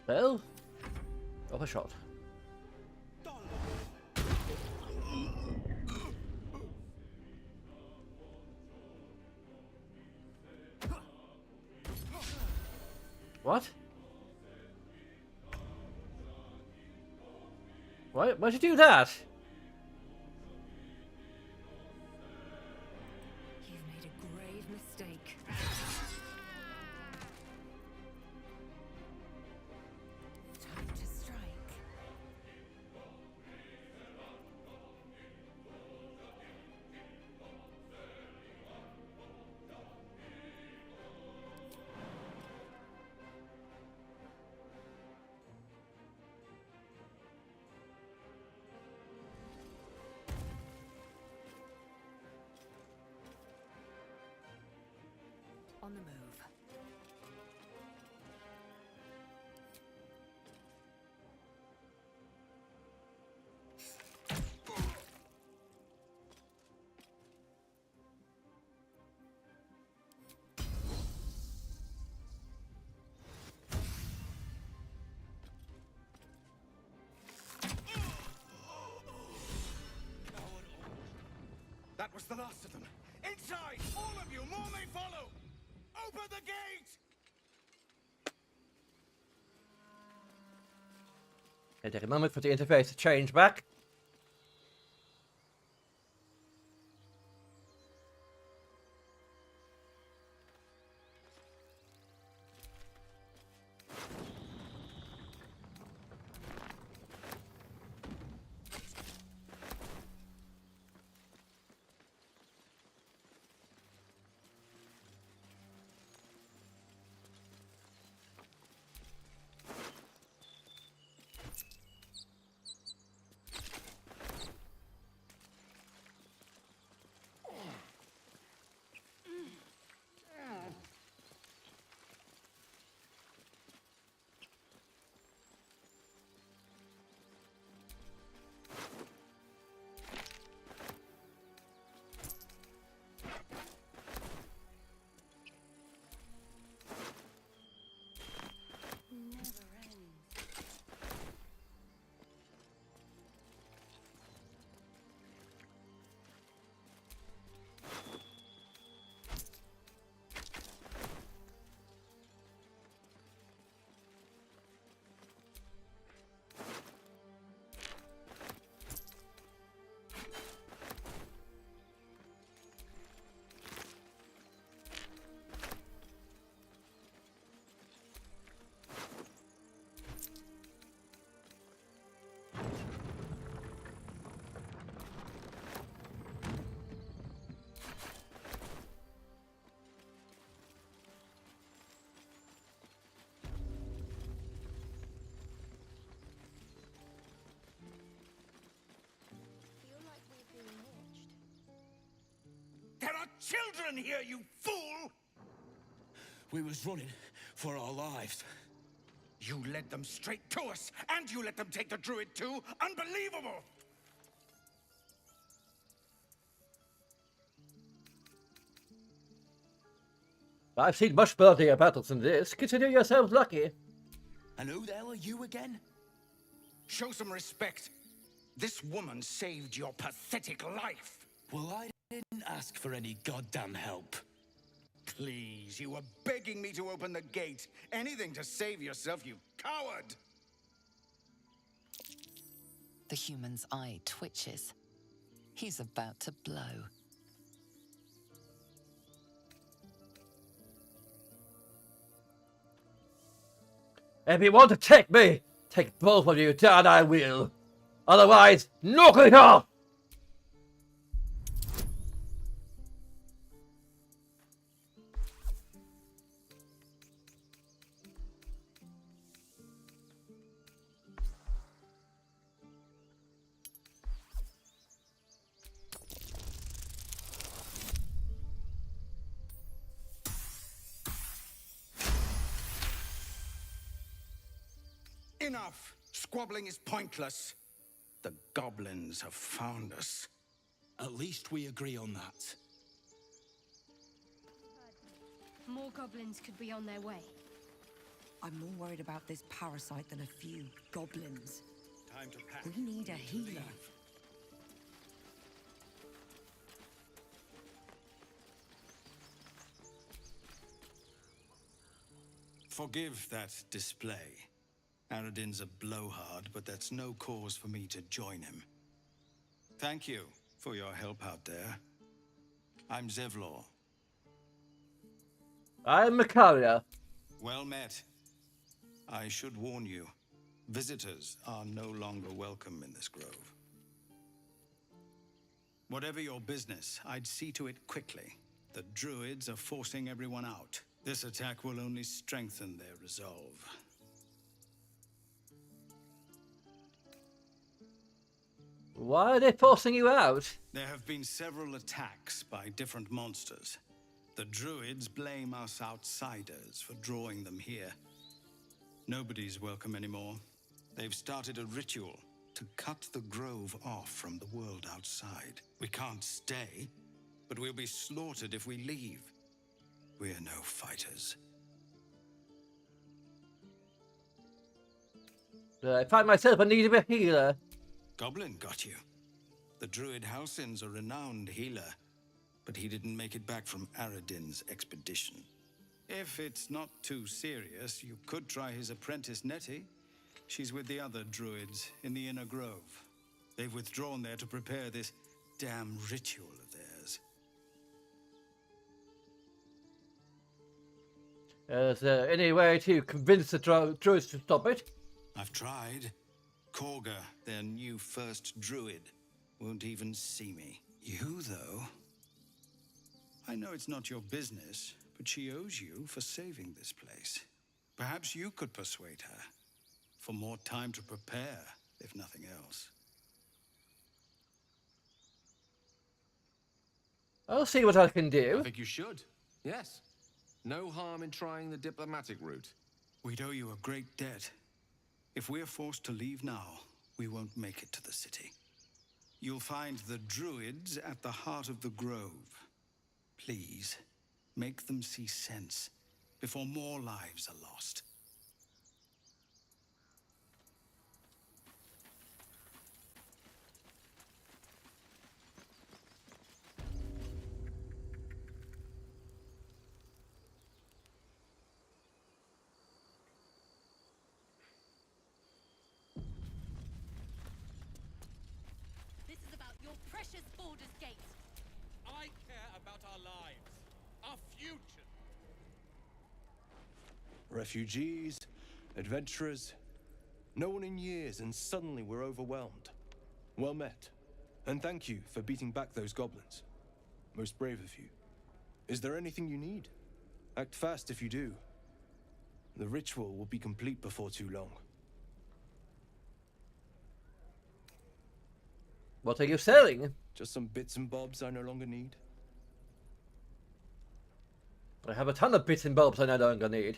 Well, off a shot. What? Why'd you do that? You've made a grave mistake. Time to strike. On the move. That was the last of them. Inside! All of you! More may follow! Open the gate! Okay, take a moment for the interface to change back. children here, you fool! We was running for our lives. You led them straight to us, and you let them take the druid too? Unbelievable! I've seen much bloodier battles than this. Consider yourselves lucky. And who the hell are you again? Show some respect. This woman saved your pathetic life. Well, I didn't ask for any goddamn help. Please, you were begging me to open the gate. Anything to save yourself, you coward! The human's eye twitches. He's about to blow. If you want to take me, take both of you down, I will. Otherwise, knock it off! Enough! Squabbling is pointless. The goblins have found us. At least we agree on that. More goblins could be on their way. I'm more worried about this parasite than a few goblins. Time to pack. We need a healer. Forgive that display. Aradin's a blowhard, but that's no cause for me to join him. Thank you for your help out there. I'm Zevlor. I'm Makaria. Well met. I should warn you, visitors are no longer welcome in this grove. Whatever your business, I'd see to it quickly. The druids are forcing everyone out. This attack will only strengthen their resolve. Why are they forcing you out? There have been several attacks by different monsters. The druids blame us outsiders for drawing them here. Nobody's welcome anymore. They've started a ritual to cut the grove off from the world outside. We can't stay, but we'll be slaughtered if we leave. We're no fighters. I find myself in need of a healer. Goblin got you. The druid Halsin's a renowned healer, but he didn't make it back from Aradin's expedition. If it's not too serious, you could try his apprentice Nettie. She's with the other druids in the inner grove. They've withdrawn there to prepare this damn ritual of theirs. Is there any way to convince the druids to stop it? I've tried. Korga, their new first druid, won't even see me. You, though? I know it's not your business, but she owes you for saving this place. Perhaps you could persuade her. For more time to prepare, if nothing else. I'll see what I can do. I think you should. Yes. No harm in trying the diplomatic route. We'd owe you a great debt. If we're forced to leave now, we won't make it to the city. You'll find the druids at the heart of the grove. Please, make them see sense before more lives are lost. Precious Baldur's Gate. I care about our lives, our future. Refugees, adventurers, no one in years, and suddenly we're overwhelmed. Well met, and thank you for beating back those goblins. Most brave of you. Is there anything you need? Act fast if you do. The ritual will be complete before too long. What are you selling? Just some bits and bobs I no longer need. I have a ton of bits and bulbs I know that I'm gonna need.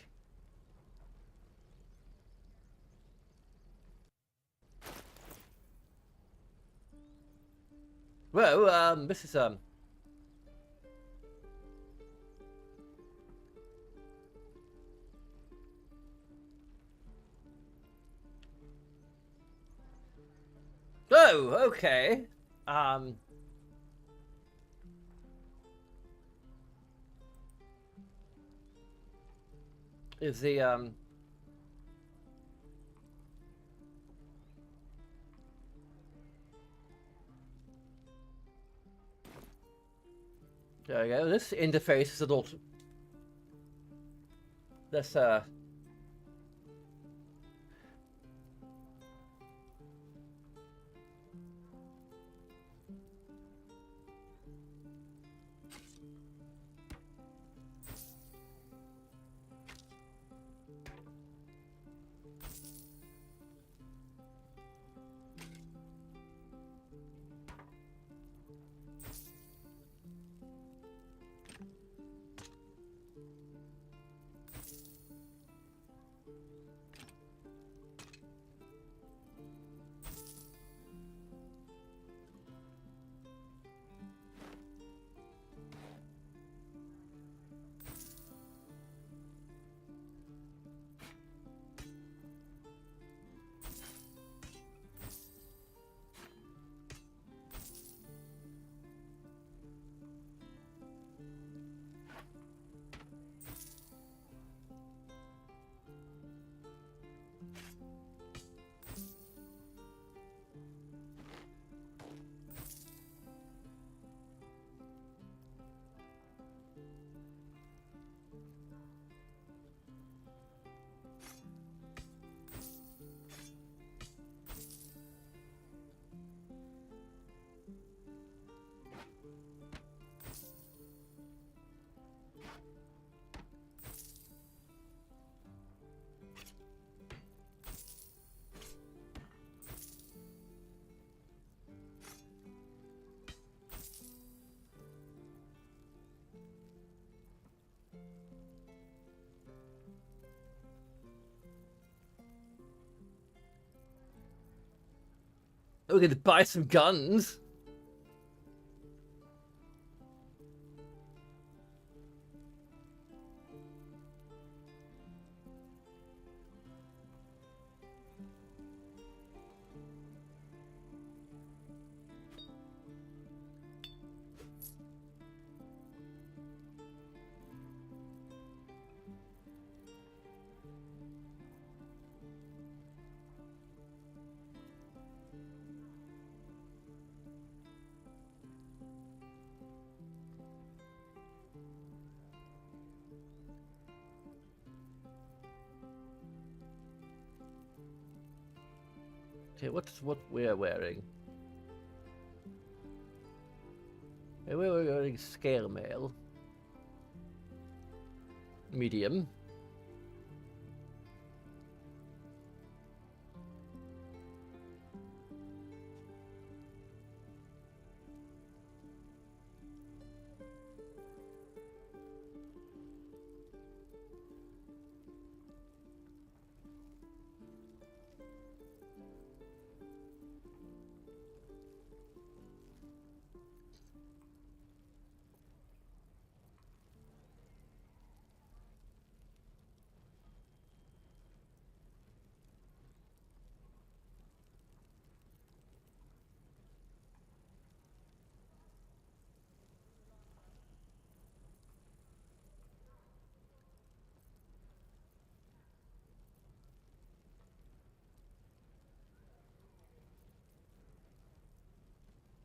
Well, this is Oh, okay. Is the there we go. This interface is a little. Let's we're gonna buy some guns. Okay, what's what we're wearing? Okay, we're wearing scale mail. Medium.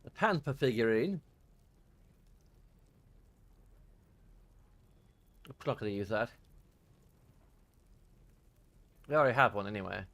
A panther figurine. I'm not gonna use that. We already have one anyway.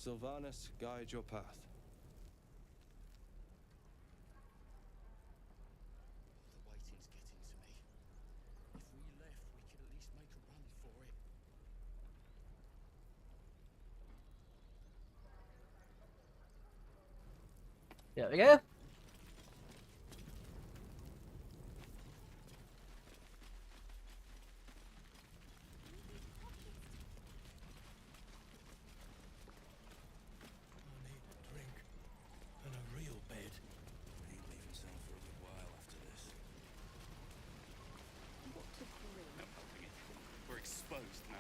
Sylvanas, guide your path. The waiting's getting to me. If we left, we could at least make a run for it. There we go. And a real bed. Ain't leaving town for a good while after this. We're exposed now.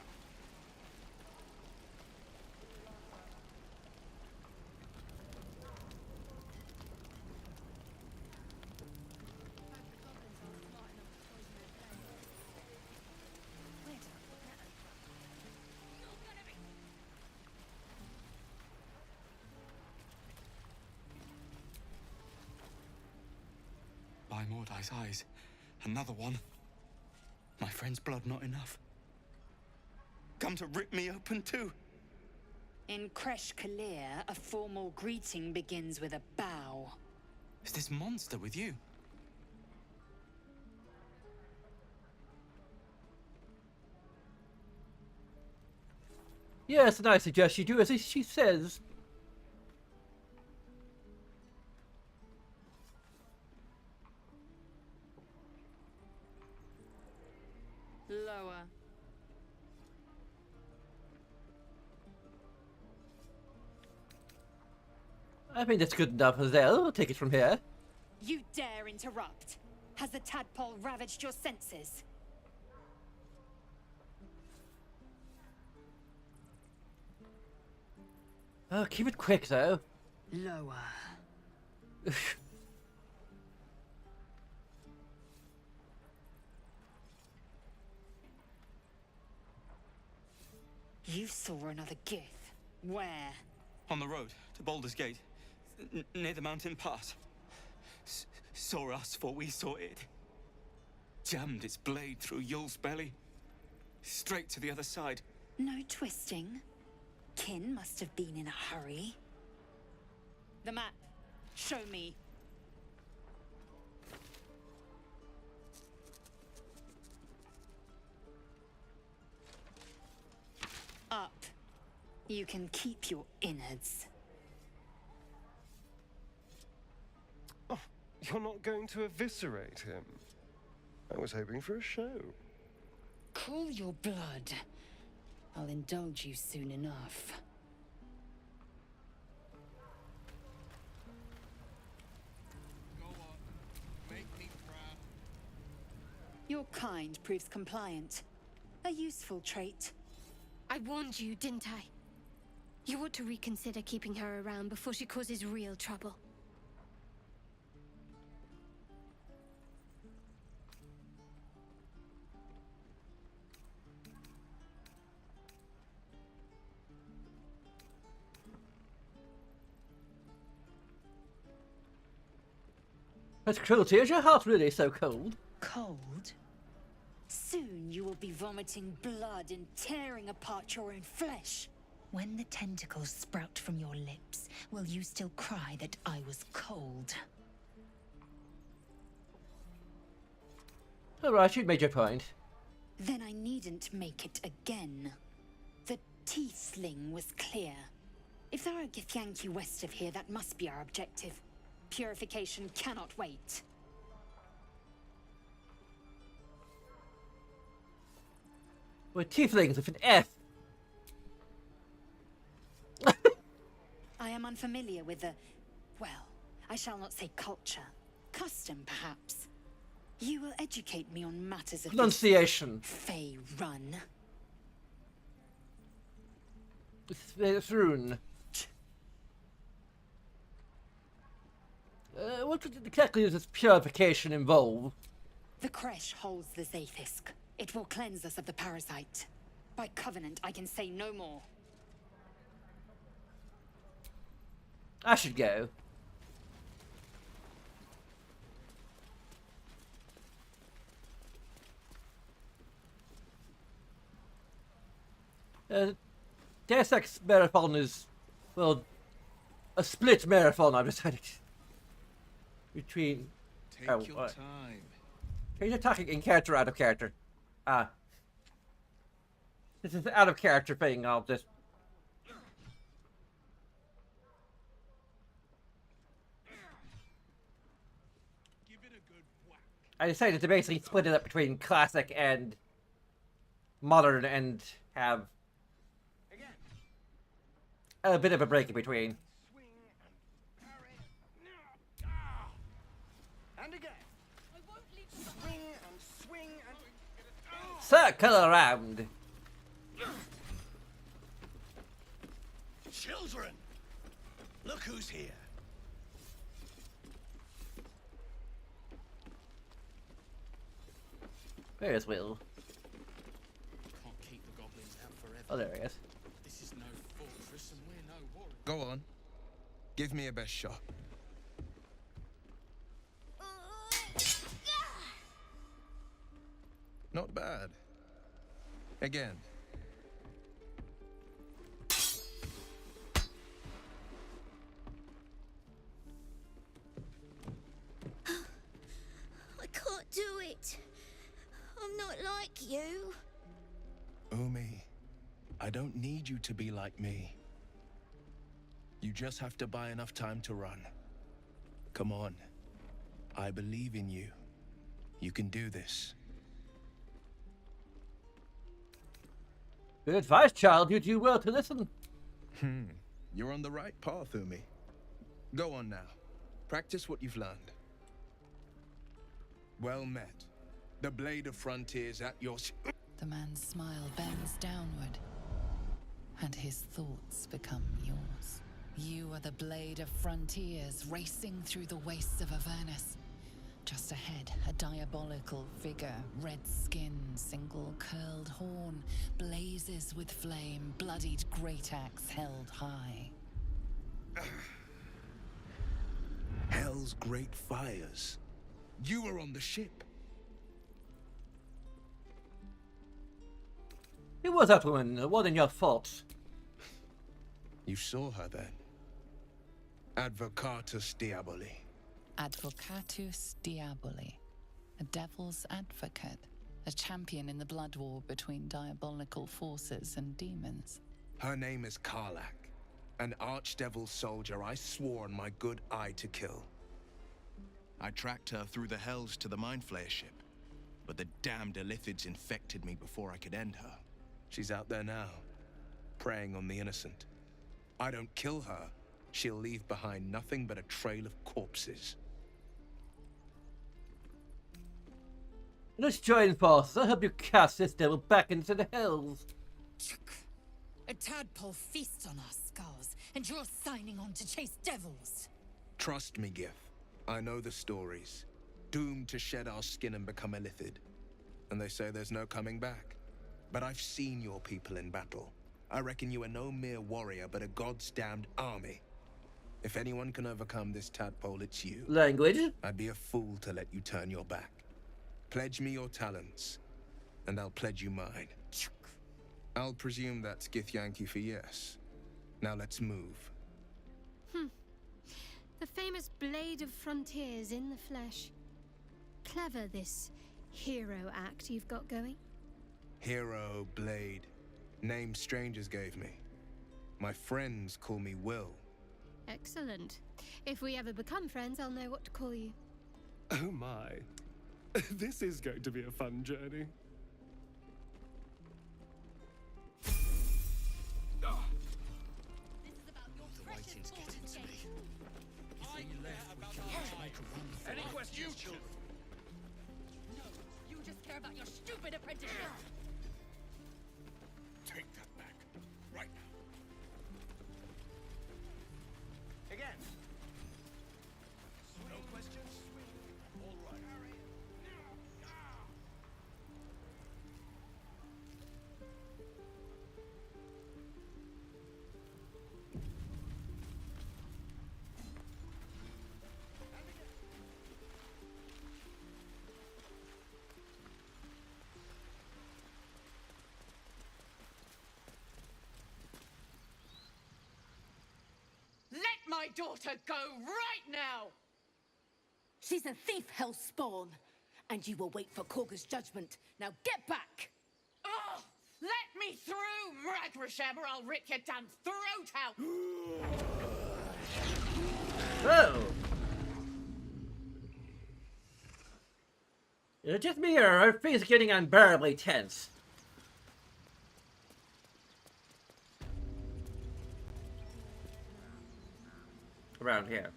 By Mordai's eyes, another one. My friend's blood not enough. Come to rip me open too. In Kresh Kalir, a formal greeting begins with a bow. Is this monster with you? Yes, and I suggest you do as she says. Lower. I think that's good enough, Hazel. We'll take it from here. You dare interrupt? Has the tadpole ravaged your senses? Oh, keep it quick, though. Lower. You saw another Gith. Where? On the road to Baldur's Gate, near the mountain pass. Saw us, for we saw it. Jammed its blade through Yul's belly. Straight to the other side. No twisting. Kin must have been in a hurry. The map. Show me. Up. You can keep your innards. Oh, you're not going to eviscerate him? I was hoping for a show. Cool your blood. I'll indulge you soon enough. Go on. Make me proud. Your kind proves compliant. A useful trait. I warned you, didn't I? You ought to reconsider keeping her around before she causes real trouble. That's cruelty. Is your heart really so cold? Cold? Soon you will be vomiting blood and tearing apart your own flesh. When the tentacles sprout from your lips, will you still cry that I was cold? Alright, you've made your point. Then I needn't make it again. The tiefling was clear. If there are Githyanki west of here, that must be our objective. Purification cannot wait. We're tieflings with an F. I am unfamiliar with the, well, I shall not say culture. Custom, perhaps. You will educate me on matters of Pronunciation. Fey run. It's rune. What exactly does this purification involve? The Kresh holds the Zaithisk. It will cleanse us of the parasite. By covenant, I can say no more. I should go. Deus Ex Marathon is Well, a split marathon I've decided between. Take your time. He's attacking in character, out of character. This is out of character thing. I'll just. I decided to basically split it up between classic and modern and have a bit of a break in between. And again. Swing and swing and... Circle around. Children, look who's here. Where's Will? Can't keep the goblins out forever. Oh, there he is. This is no fortress and we're no warriors. Go on. Give me a best shot. Not bad. Again. I can't do it. I'm not like you. Umi, I don't need you to be like me. You just have to buy enough time to run. Come on. I believe in you. You can do this. Good advice, child. You do well to listen. You're on the right path, Umi. Go on now. Practice what you've learned. Well met. The blade of frontiers at your... The man's smile bends downward, and his thoughts become yours. You are the blade of frontiers racing through the wastes of Avernus. Just ahead, a diabolical figure, red skin, single curled horn, blazes with flame, bloodied great axe held high. Hell's great fires. You were on the ship. Who was that woman? It wasn't your fault. You saw her then. Advocatus Diaboli. Advocatus Diaboli, a devil's advocate, a champion in the blood war between diabolical forces and demons. Her name is Karlak, an archdevil soldier I swore on my good eye to kill. I tracked her through the hells to the Mind Flayer ship, but the damned Illithids infected me before I could end her. She's out there now, preying on the innocent. I don't kill her, she'll leave behind nothing but a trail of corpses. Let's join forces. I'll help you cast this devil back into the hells. A tadpole feasts on our skulls, and you're signing on to chase devils. Trust me, Gith. I know the stories. Doomed to shed our skin and become Illithid. And they say there's no coming back. But I've seen your people in battle. I reckon you are no mere warrior, but a god's damned army. If anyone can overcome this tadpole, it's you. Language? I'd be a fool to let you turn your back. Pledge me your talents, and I'll pledge you mine. I'll presume that's Githyanki for yes. Now let's move. The famous Blade of Frontiers in the flesh. Clever, this hero act you've got going. Hero, Blade. Name strangers gave me. My friends call me Will. Excellent. If we ever become friends, I'll know what to call you. Oh my. This is going to be a fun journey. Any questions? No, you just care about your stupid apprenticeship. Take that back. Right now. Again. No questions? All right. my daughter go right now! She's a thief, hellspawn. And you will wait for Korga's judgment. Now get back! Oh, let me through, Mragrasham, or I'll rip your damn throat out! Oh! Is it just me, or are things getting unbearably tense? Around here.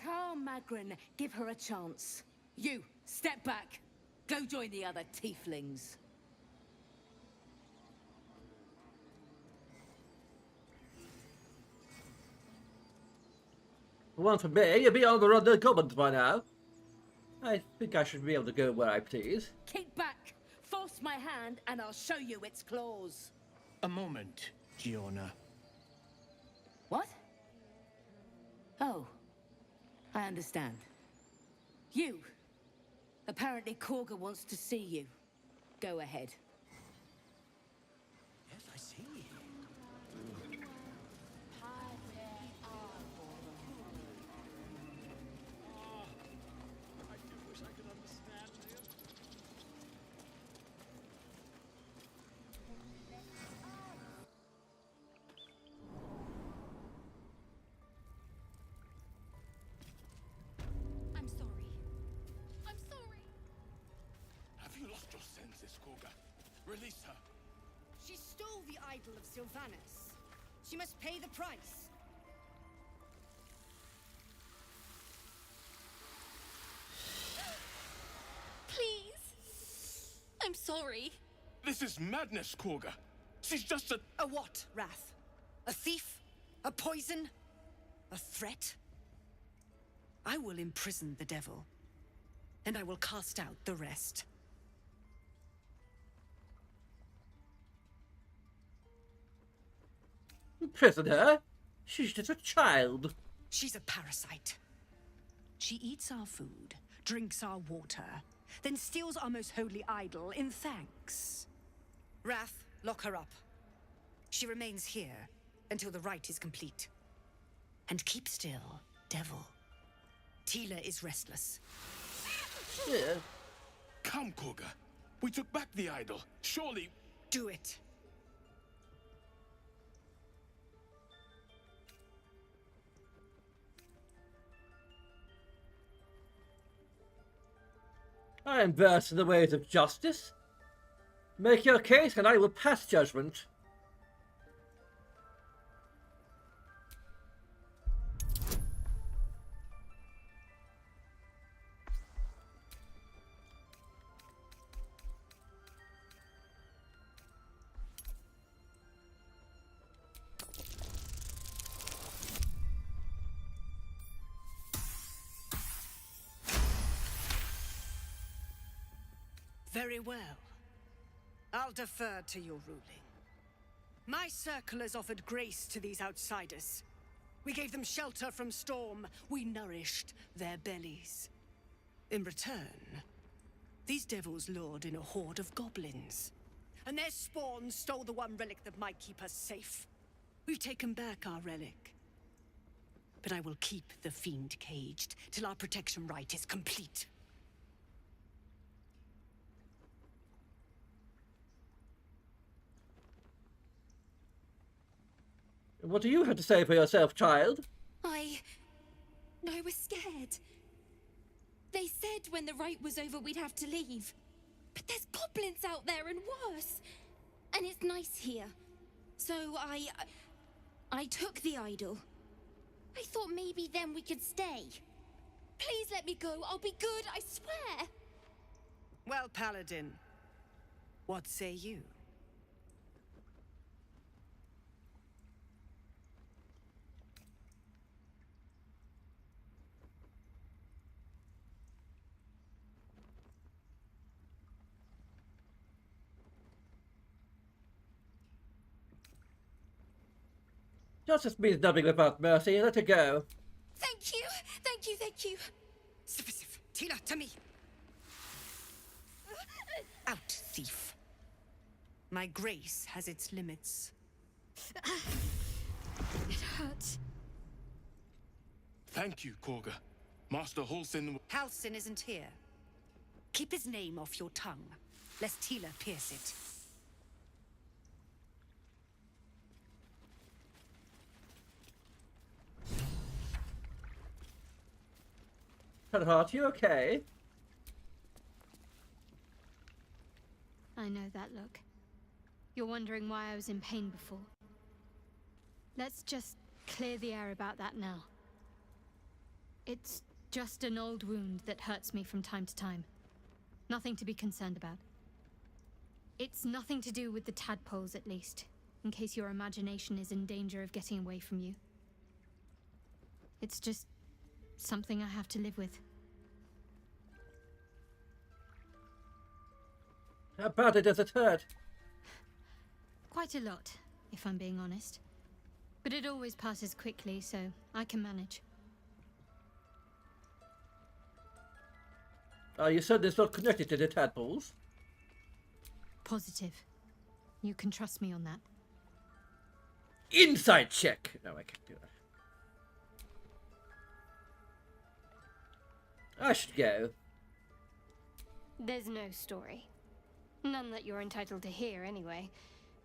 Calm, Magrin. Give her a chance. You, step back. Go join the other tieflings. One for me, you'll be on the run the goblins by now. I think I should be able to go where I please. Kick back. Force my hand, and I'll show you its claws. A moment, Giona. What? Oh. I understand. You. Apparently Korga wants to see you. Go ahead. Yes, I see. I do wish I could understand him. I'm sorry. I'm sorry. Have you lost your senses, Korga? Release her. She stole the idol of Sylvanas. She must pay the price. Please. I'm sorry. This is madness, Korga. She's just a... A what, Wrath? A thief? A poison? A threat? I will imprison the devil, and I will cast out the rest. Imprison her? She's just a child. She's a parasite. She eats our food, drinks our water, then steals our most holy idol in thanks. Wrath, lock her up. She remains here until the rite is complete. And keep still, devil. Tila is restless. Yeah. Come, Korga. We took back the idol. Surely... Do it. I am versed in the ways of justice. Make your case and I will pass judgment. Very well. I'll defer to your ruling. My circle has offered grace to these outsiders. We gave them shelter from storm. We nourished their bellies. In return, these devils lured in a horde of goblins. And their spawn stole the one relic that might keep us safe. We've taken back our relic. But I will keep the fiend caged till our protection rite is complete. What do you have to say for yourself, child? I was scared. They said when the rite was over we'd have to leave. But there's goblins out there and worse. And it's nice here. So I took the idol. I thought maybe then we could stay. Please let me go. I'll be good, I swear. Well, Paladin, what say you? Justice means nothing without mercy. Let her go. Thank you. Thank you, thank you. Sif, Tila, to me. Out, thief. My grace has its limits. It hurts. Thank you, Korga. Master Halsin... Halsin isn't here. Keep his name off your tongue, lest Tila pierce it. Heart, you okay? I know that look. You're wondering why I was in pain before. Let's just clear the air about that now. It's just an old wound that hurts me from time to time. Nothing to be concerned about. It's nothing to do with the tadpoles, at least, in case your imagination is in danger of getting away from you. It's just something I have to live with. How badly does it hurt? Quite a lot, if I'm being honest. But it always passes quickly, so I can manage. Are you certain it's not connected to the tadpoles? Positive. You can trust me on that. Insight check! No, I can't do that. I should go. There's no story. None that you're entitled to hear, anyway.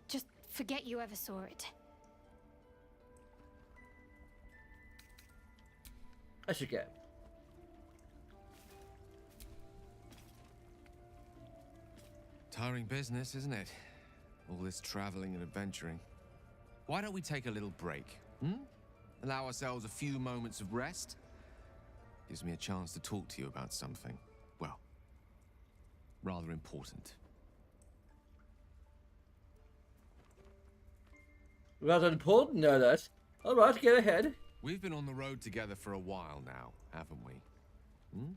Just forget you ever saw it. I should go. Tiring business, isn't it? All this traveling and adventuring. Why don't we take a little break? Allow ourselves a few moments of rest? Gives me a chance to talk to you about something, well, rather important. Rather important, no less. Alright, go ahead. We've been on the road together for a while now, haven't we?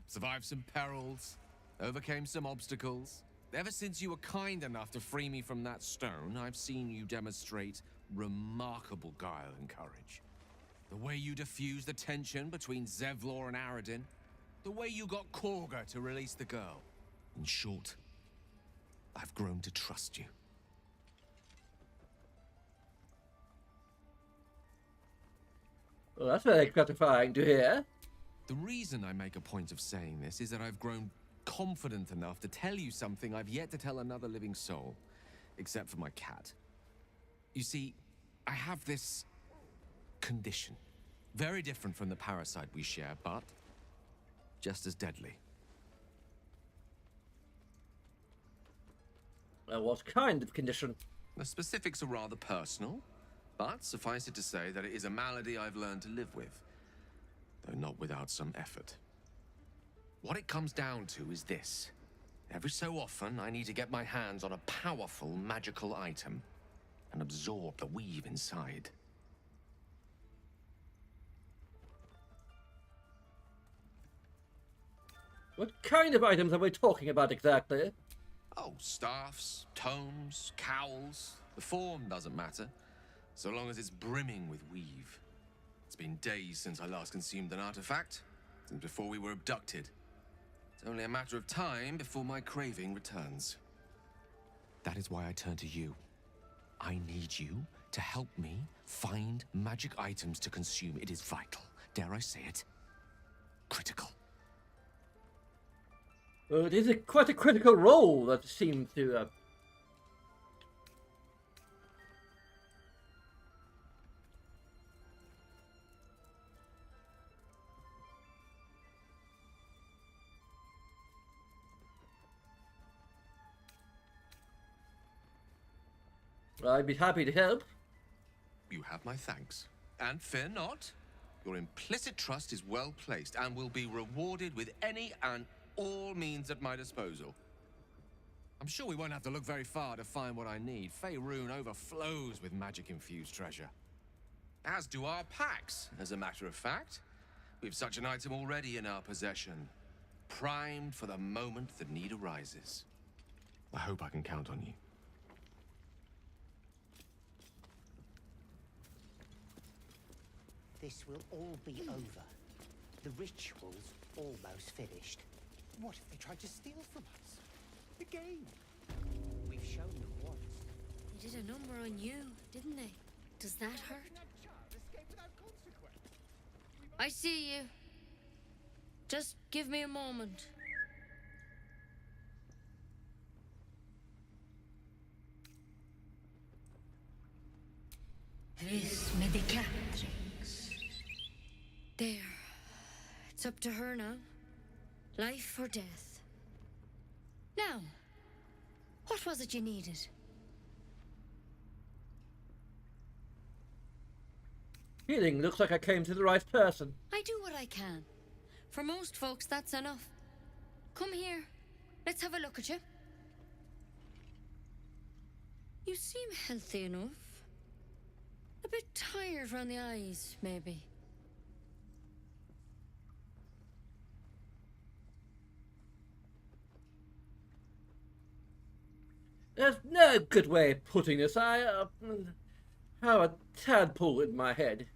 Survived some perils, overcame some obstacles. Ever since you were kind enough to free me from that stone, I've seen you demonstrate remarkable guile and courage. The way you diffused the tension between Zevlor and Aradin. The way you got Korga to release the girl. In short, I've grown to trust you. Well, that's very gratifying to hear. The reason I make a point of saying this is that I've grown confident enough to tell you something I've yet to tell another living soul, except for my cat. You see, I have this condition. Very different from the parasite we share, but just as deadly. What kind of condition? The specifics are rather personal, but suffice it to say that it is a malady I've learned to live with, though not without some effort. What it comes down to is this. Every so often, I need to get my hands on a powerful magical item and absorb the weave inside. What kind of items are we talking about exactly? Oh, staffs, tomes, cowls. The form doesn't matter, so long as it's brimming with weave. It's been days since I last consumed an artifact, since before we were abducted. It's only a matter of time before my craving returns. That is why I turn to you. I need you to help me find magic items to consume. It is vital. Dare I say it? Critical. Well, it is quite a critical role that seems to... I'd be happy to help. You have my thanks. And fear not. Your implicit trust is well placed and will be rewarded with any and all means at my disposal. I'm sure we won't have to look very far to find what I need. Faerun overflows with magic-infused treasure. As do our packs, as a matter of fact. We've such an item already in our possession. Primed for the moment the need arises. I hope I can count on you. This will all be over. The ritual's almost finished. What if they tried to steal from us? The game. We've shown them once. They did a number on you, didn't they? Does that hurt? I see you. Just give me a moment. Vis medicatrix. There. It's up to her now. Life or death. Now, what was it you needed? Healing. Looks like I came to the right person. I do what I can. For most folks, that's enough. Come here. Let's have a look at you. You seem healthy enough. A bit tired around the eyes, maybe. There's no good way of putting this. I have a tadpole in my head.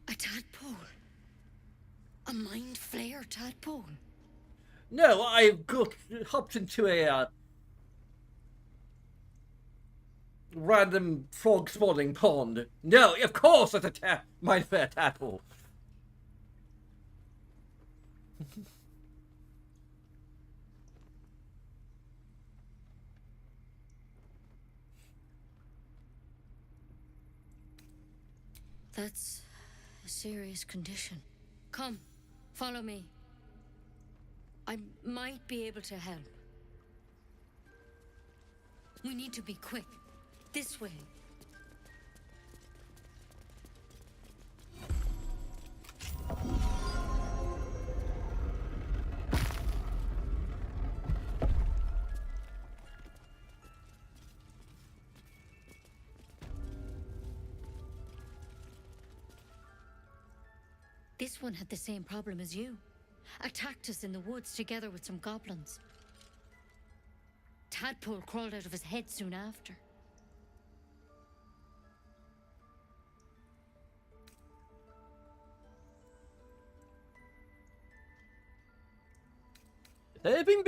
A tadpole? A mind flayer tadpole? No, I hopped into a random frog spawning pond. No, of course it's a mind flayer tadpole. That's a serious condition. Come, follow me. I might be able to help. We need to be quick. This way. This one had the same problem as you. Attacked us in the woods together with some goblins. Tadpole crawled out of his head soon after. Everyone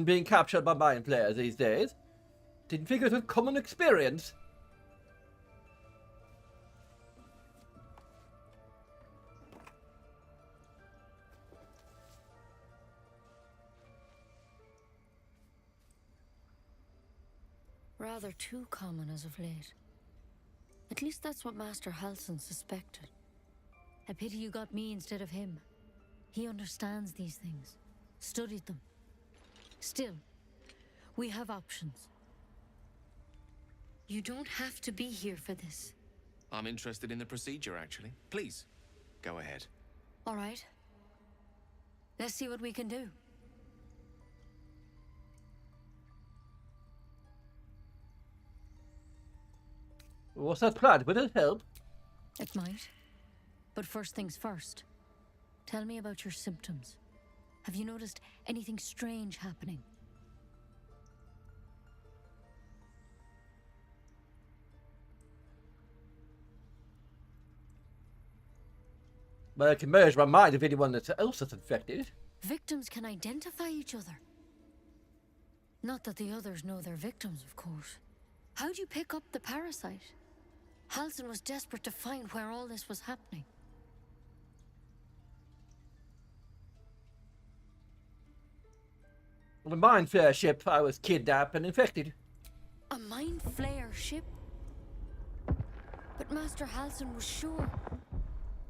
being captured by mind flayers these days. Didn't think it was a common experience. Rather too common as of late. At least that's what Master Halsin suspected. A pity you got me instead of him. He understands these things. Studied them. Still, we have options. You don't have to be here for this. I'm interested in the procedure, actually. Please, go ahead. All right. Let's see what we can do. What's that plan? Will it help? It might. But first things first. Tell me about your symptoms. Have you noticed anything strange happening? But I can merge my mind if anyone else is infected. Victims can identify each other. Not that the others know they're victims, of course. How'd you pick up the parasite? Halsin was desperate to find where all this was happening. On the mind flayer ship, I was kidnapped and infected. A mind flayer ship? But Master Halsin was sure.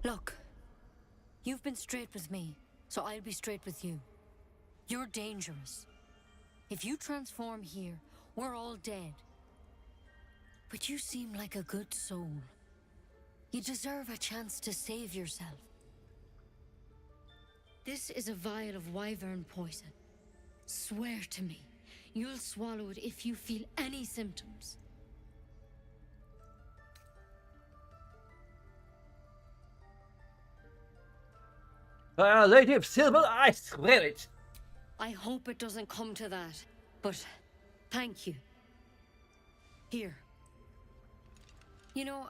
Look, you've been straight with me, so I'll be straight with you. You're dangerous. If you transform here, we're all dead. But you seem like a good soul. You deserve a chance to save yourself. This is a vial of wyvern poison. Swear to me, you'll swallow it if you feel any symptoms. Lady of Silver, I swear it. I hope it doesn't come to that, but thank you. Here. You know,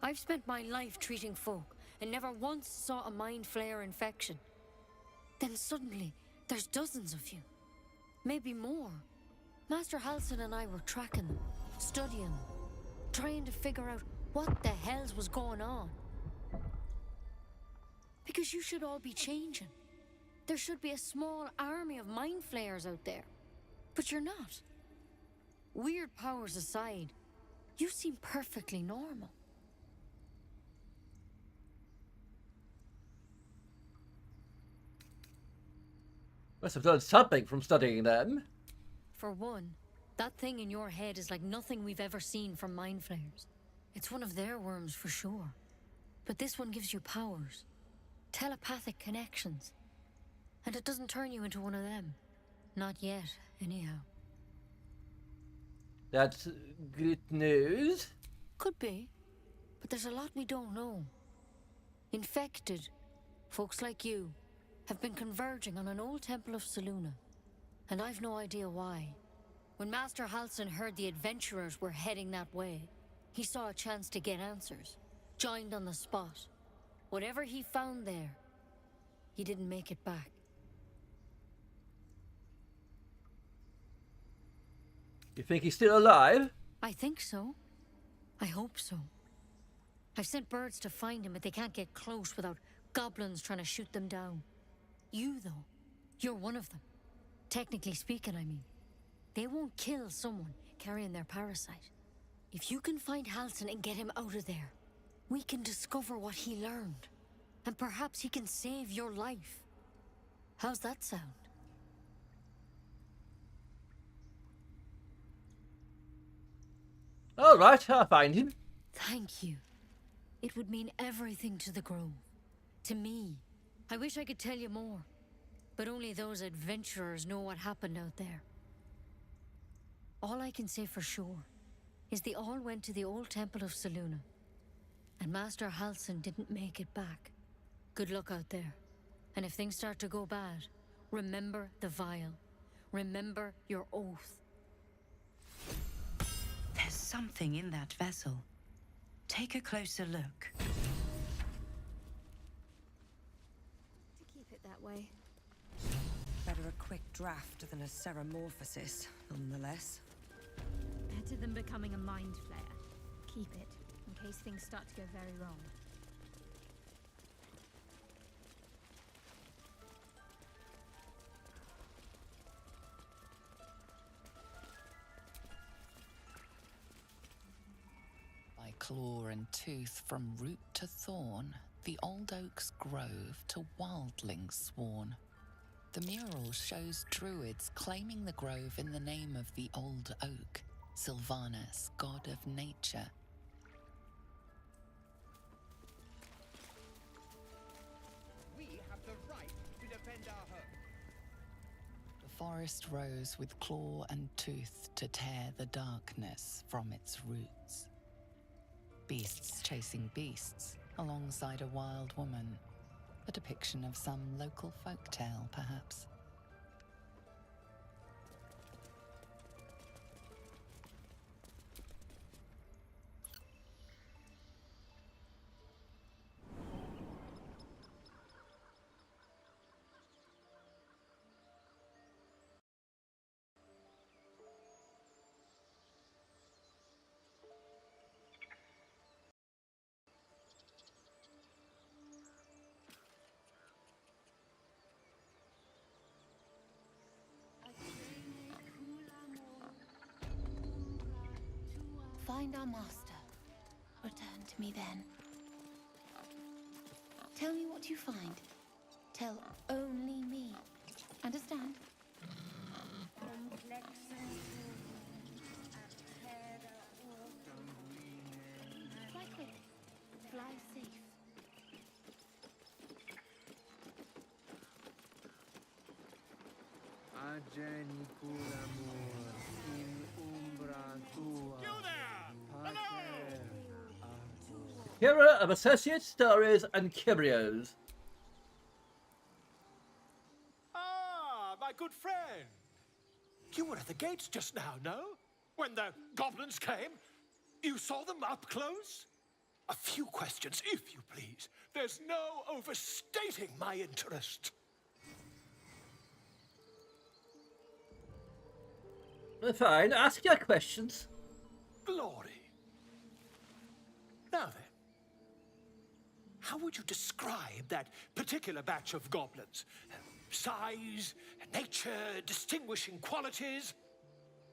I've spent my life treating folk and never once saw a mind flayer infection. Then suddenly, there's dozens of you. Maybe more. Master Halsin and I were tracking them, studying them, trying to figure out what the hells was going on. Because you should all be changing. There should be a small army of mind flayers out there. But you're not. Weird powers aside, you seem perfectly normal. Must have done something from studying them. For one, that thing in your head is like nothing we've ever seen from mind flayers. It's one of their worms for sure. But this one gives you powers. Telepathic connections. And it doesn't turn you into one of them. Not yet, anyhow. That's good news. Could be. But there's a lot we don't know. Infected, folks like you, have been converging on an old temple of Selûne. And I've no idea why. When Master Halsin heard the adventurers were heading that way, he saw a chance to get answers. Joined on the spot. Whatever he found there, he didn't make it back. You think he's still alive? I think so. I hope so. I've sent birds to find him, but they can't get close without goblins trying to shoot them down. You, though, you're one of them. Technically speaking, I mean. They won't kill someone carrying their parasite. If you can find Halsin and get him out of there, we can discover what he learned. And perhaps he can save your life. How's that sound? All right, I'll find him. Thank you. It would mean everything to the Grove. To me. I wish I could tell you more. But only those adventurers know what happened out there. All I can say for sure is they all went to the old temple of Selûne. And Master Halsin didn't make it back. Good luck out there. And if things start to go bad, remember the vial. Remember your oath. There's something in that vessel. Take a closer look. To keep it that way. Better a quick draft than a ceramorphosis, nonetheless. Better than becoming a mind flayer. Keep it, in case things start to go very wrong. By claw and tooth from root to thorn, the old oak's grove to wildlings sworn. The mural shows druids claiming the grove in the name of the old oak, Sylvanus, god of nature. We have the right to defend our home. The forest rose with claw and tooth to tear the darkness from its roots. Beasts chasing beasts alongside a wild woman. A depiction of some local folktale, perhaps. Find our master. Return to me then. Tell me what you find. Tell only me. Understand? Fly quick. Fly safe. Hero of Associate Stories and Curios. Ah, my good friend. You were at the gates just now, no? When the goblins came? You saw them up close? A few questions, if you please. There's no overstating my interest. Fine, ask your questions. Glory. Now then, how would you describe that particular batch of goblins? Size, nature, distinguishing qualities?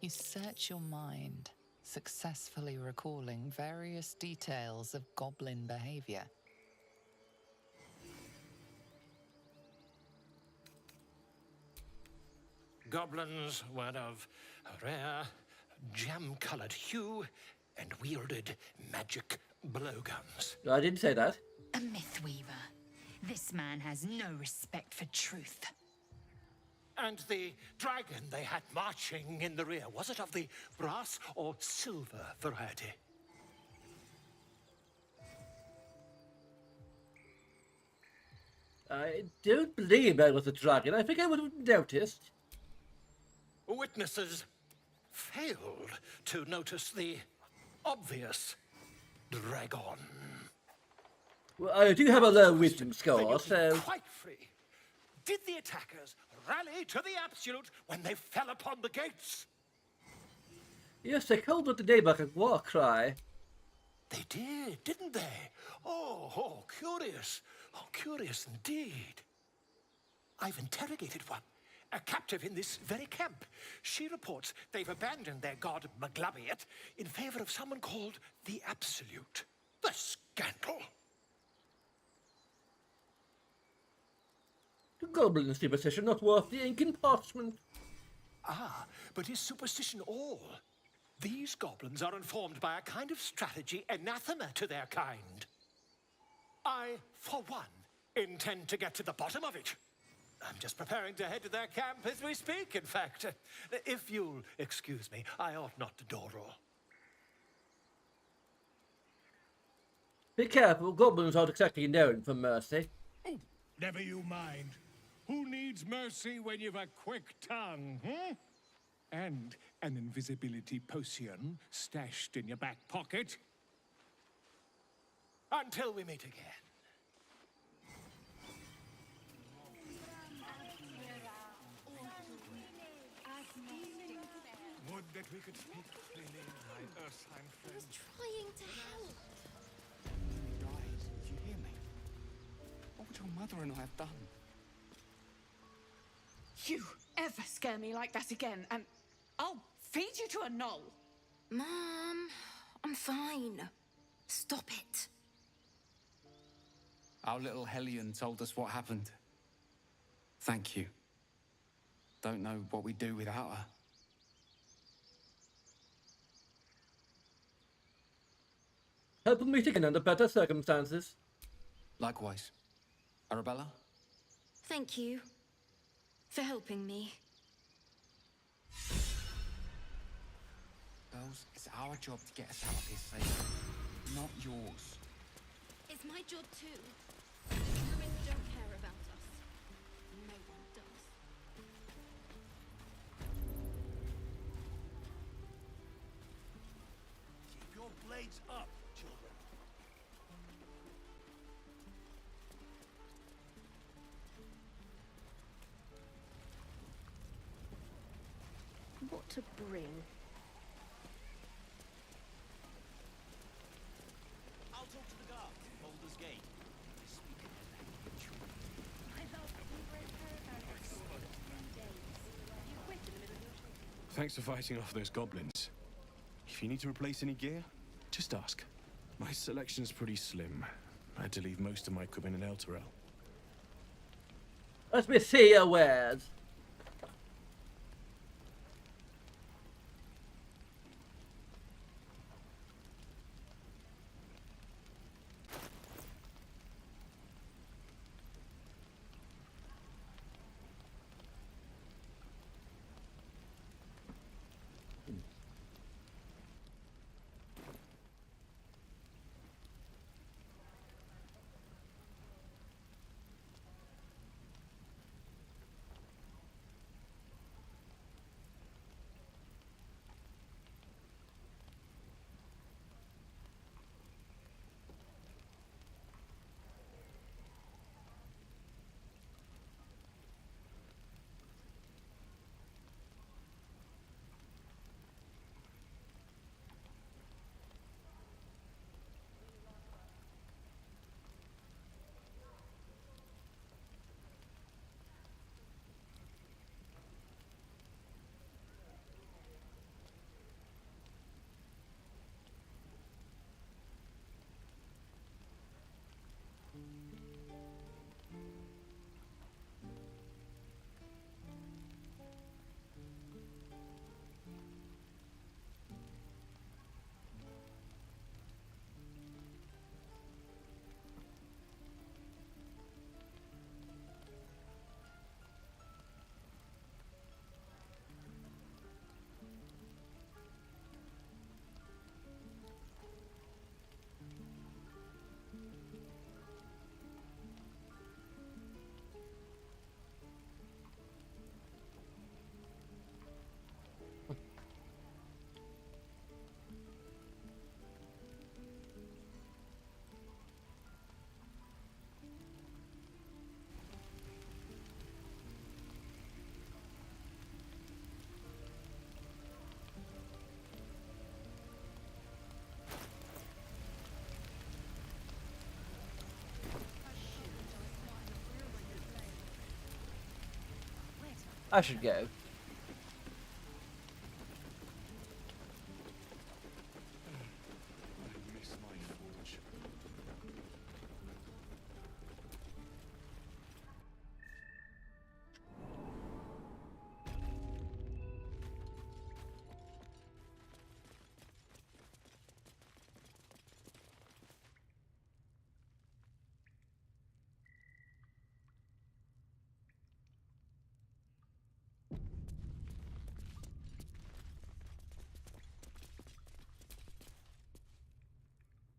You search your mind, successfully recalling various details of goblin behavior. Goblins were of a rare, jam-colored hue and wielded magic blowguns. I didn't say that. A mythweaver. This man has no respect for truth. And the dragon they had marching in the rear, was it of the brass or silver variety? I don't believe I was a dragon. I think I would have noticed. Witnesses failed to notice the obvious dragon. Well, I do have a low wisdom score, so... Quite free. Did the attackers rally to the absolute when they fell upon the gates? Yes, they called out the name like a war cry. They did, didn't they? Oh, curious. Oh, curious indeed. I've interrogated one, a captive in this very camp. She reports they've abandoned their god Maglabiet in favor of someone called the Absolute. The scandal! The goblin superstition not worth the ink and parchment. Ah, but is superstition all? These goblins are informed by a kind of strategy anathema to their kind. I, for one, intend to get to the bottom of it. I'm just preparing to head to their camp as we speak, in fact. If you'll excuse me, I ought not to door roll. Be careful, goblins aren't exactly known for mercy. Oh, never you mind. Who needs mercy when you've a quick tongue, hmm? And an invisibility potion stashed in your back pocket? Until we meet again. Would that we could speak freely, my Ursine friend. I was trying to help. He died. Did you hear me? What would your mother and I have done? You ever scare me like that again, and I'll feed you to a knoll. Mom, I'm fine. Stop it. Our little Hellion told us what happened. Thank you. Don't know what we'd do without her. Hope we'll meet again under better circumstances. Likewise. Arabella? Thank you for helping me. Girls, it's our job to get us out of here safe, not yours. It's my job too. Druids don't care about us. No one does. Keep your blades up, children. What to bring? I'll talk to the guard. Balder's Gate. Speak in their language. Thanks for fighting off those goblins. If you need to replace any gear, just ask. My selection's pretty slim. I had to leave most of my equipment in Elturel. Let me see your wares. I should go.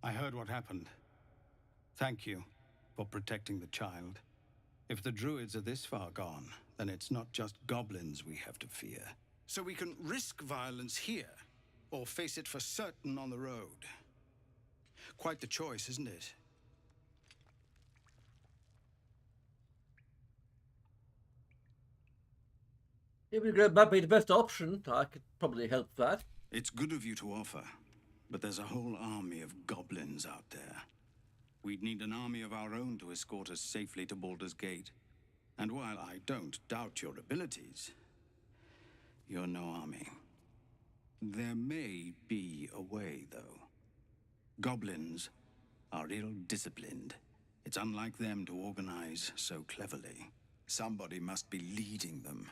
I heard what happened. Thank you for protecting the child. If the druids are this far gone, then it's not just goblins we have to fear. So we can risk violence here, or face it for certain on the road. Quite the choice, isn't it? Maybe Grab might be the best option. I could probably help that. It's good of you to offer, but there's a whole army of goblins out there. We'd need an army of our own to escort us safely to Baldur's Gate. And while I don't doubt your abilities, you're no army. There may be a way, though. Goblins are ill-disciplined. It's unlike them to organize so cleverly. Somebody must be leading them,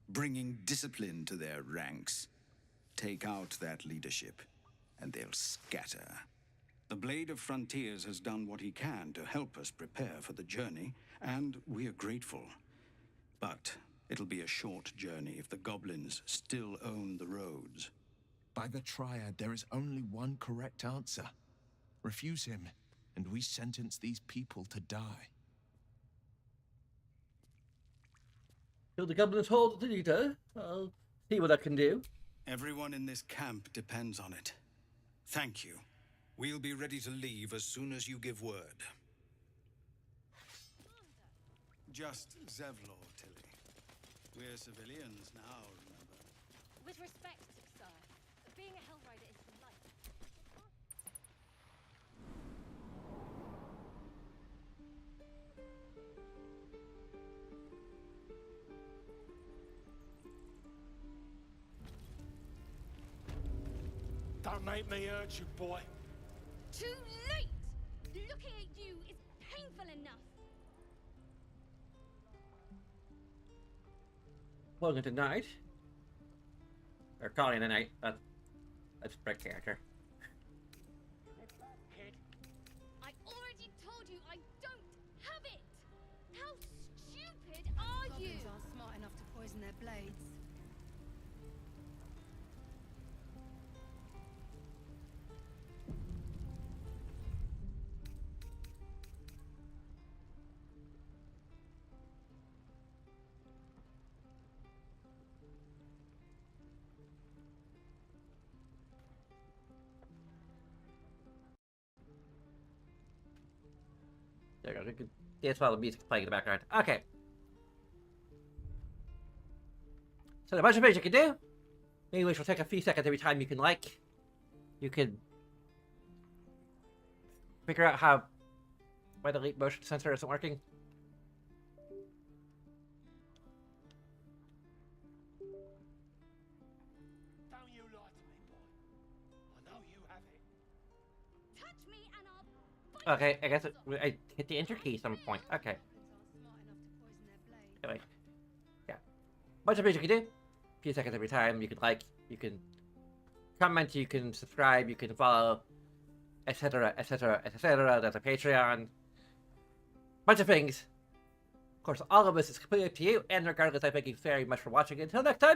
bringing discipline to their ranks. Take out that leadership, and they'll scatter. The Blade of Frontiers has done what he can to help us prepare for the journey, and we're grateful. But it'll be a short journey if the goblins still own the roads. By the Triad, there is only one correct answer. Refuse him, and we sentence these people to die. Kill the goblins hold the leader. I'll see what I can do. Everyone in this camp depends on it. Thank you. We'll be ready to leave as soon as you give word. Just Zevlor, Tilly. We're civilians now, remember? With respect, sir, being a Hellrider is life. Don't make me urge you, boy. Too late! Looking at you is painful enough. Welcome to night. Or calling the night. That's Brett's character. I already told you I don't have it! How stupid are you? Goblins aren't smart enough to poison their blades. There you go. That's while the music's playing in the background. Okay. So the bunch of things you can do. Maybe which will take a few seconds every time you can you can figure out why the leap motion sensor isn't working. Don't you lie to me, boy. I know you have it. Touch me and I'll... Okay, I guess I hit the enter key at some point. Okay. Anyway. Yeah. Bunch of things you can do. A few seconds every time. You can you can comment, you can subscribe, you can follow, etc, etc, etc. There's a Patreon. Bunch of things. Of course, all of this is completely up to you, and regardless, I thank you very much for watching. Until next time.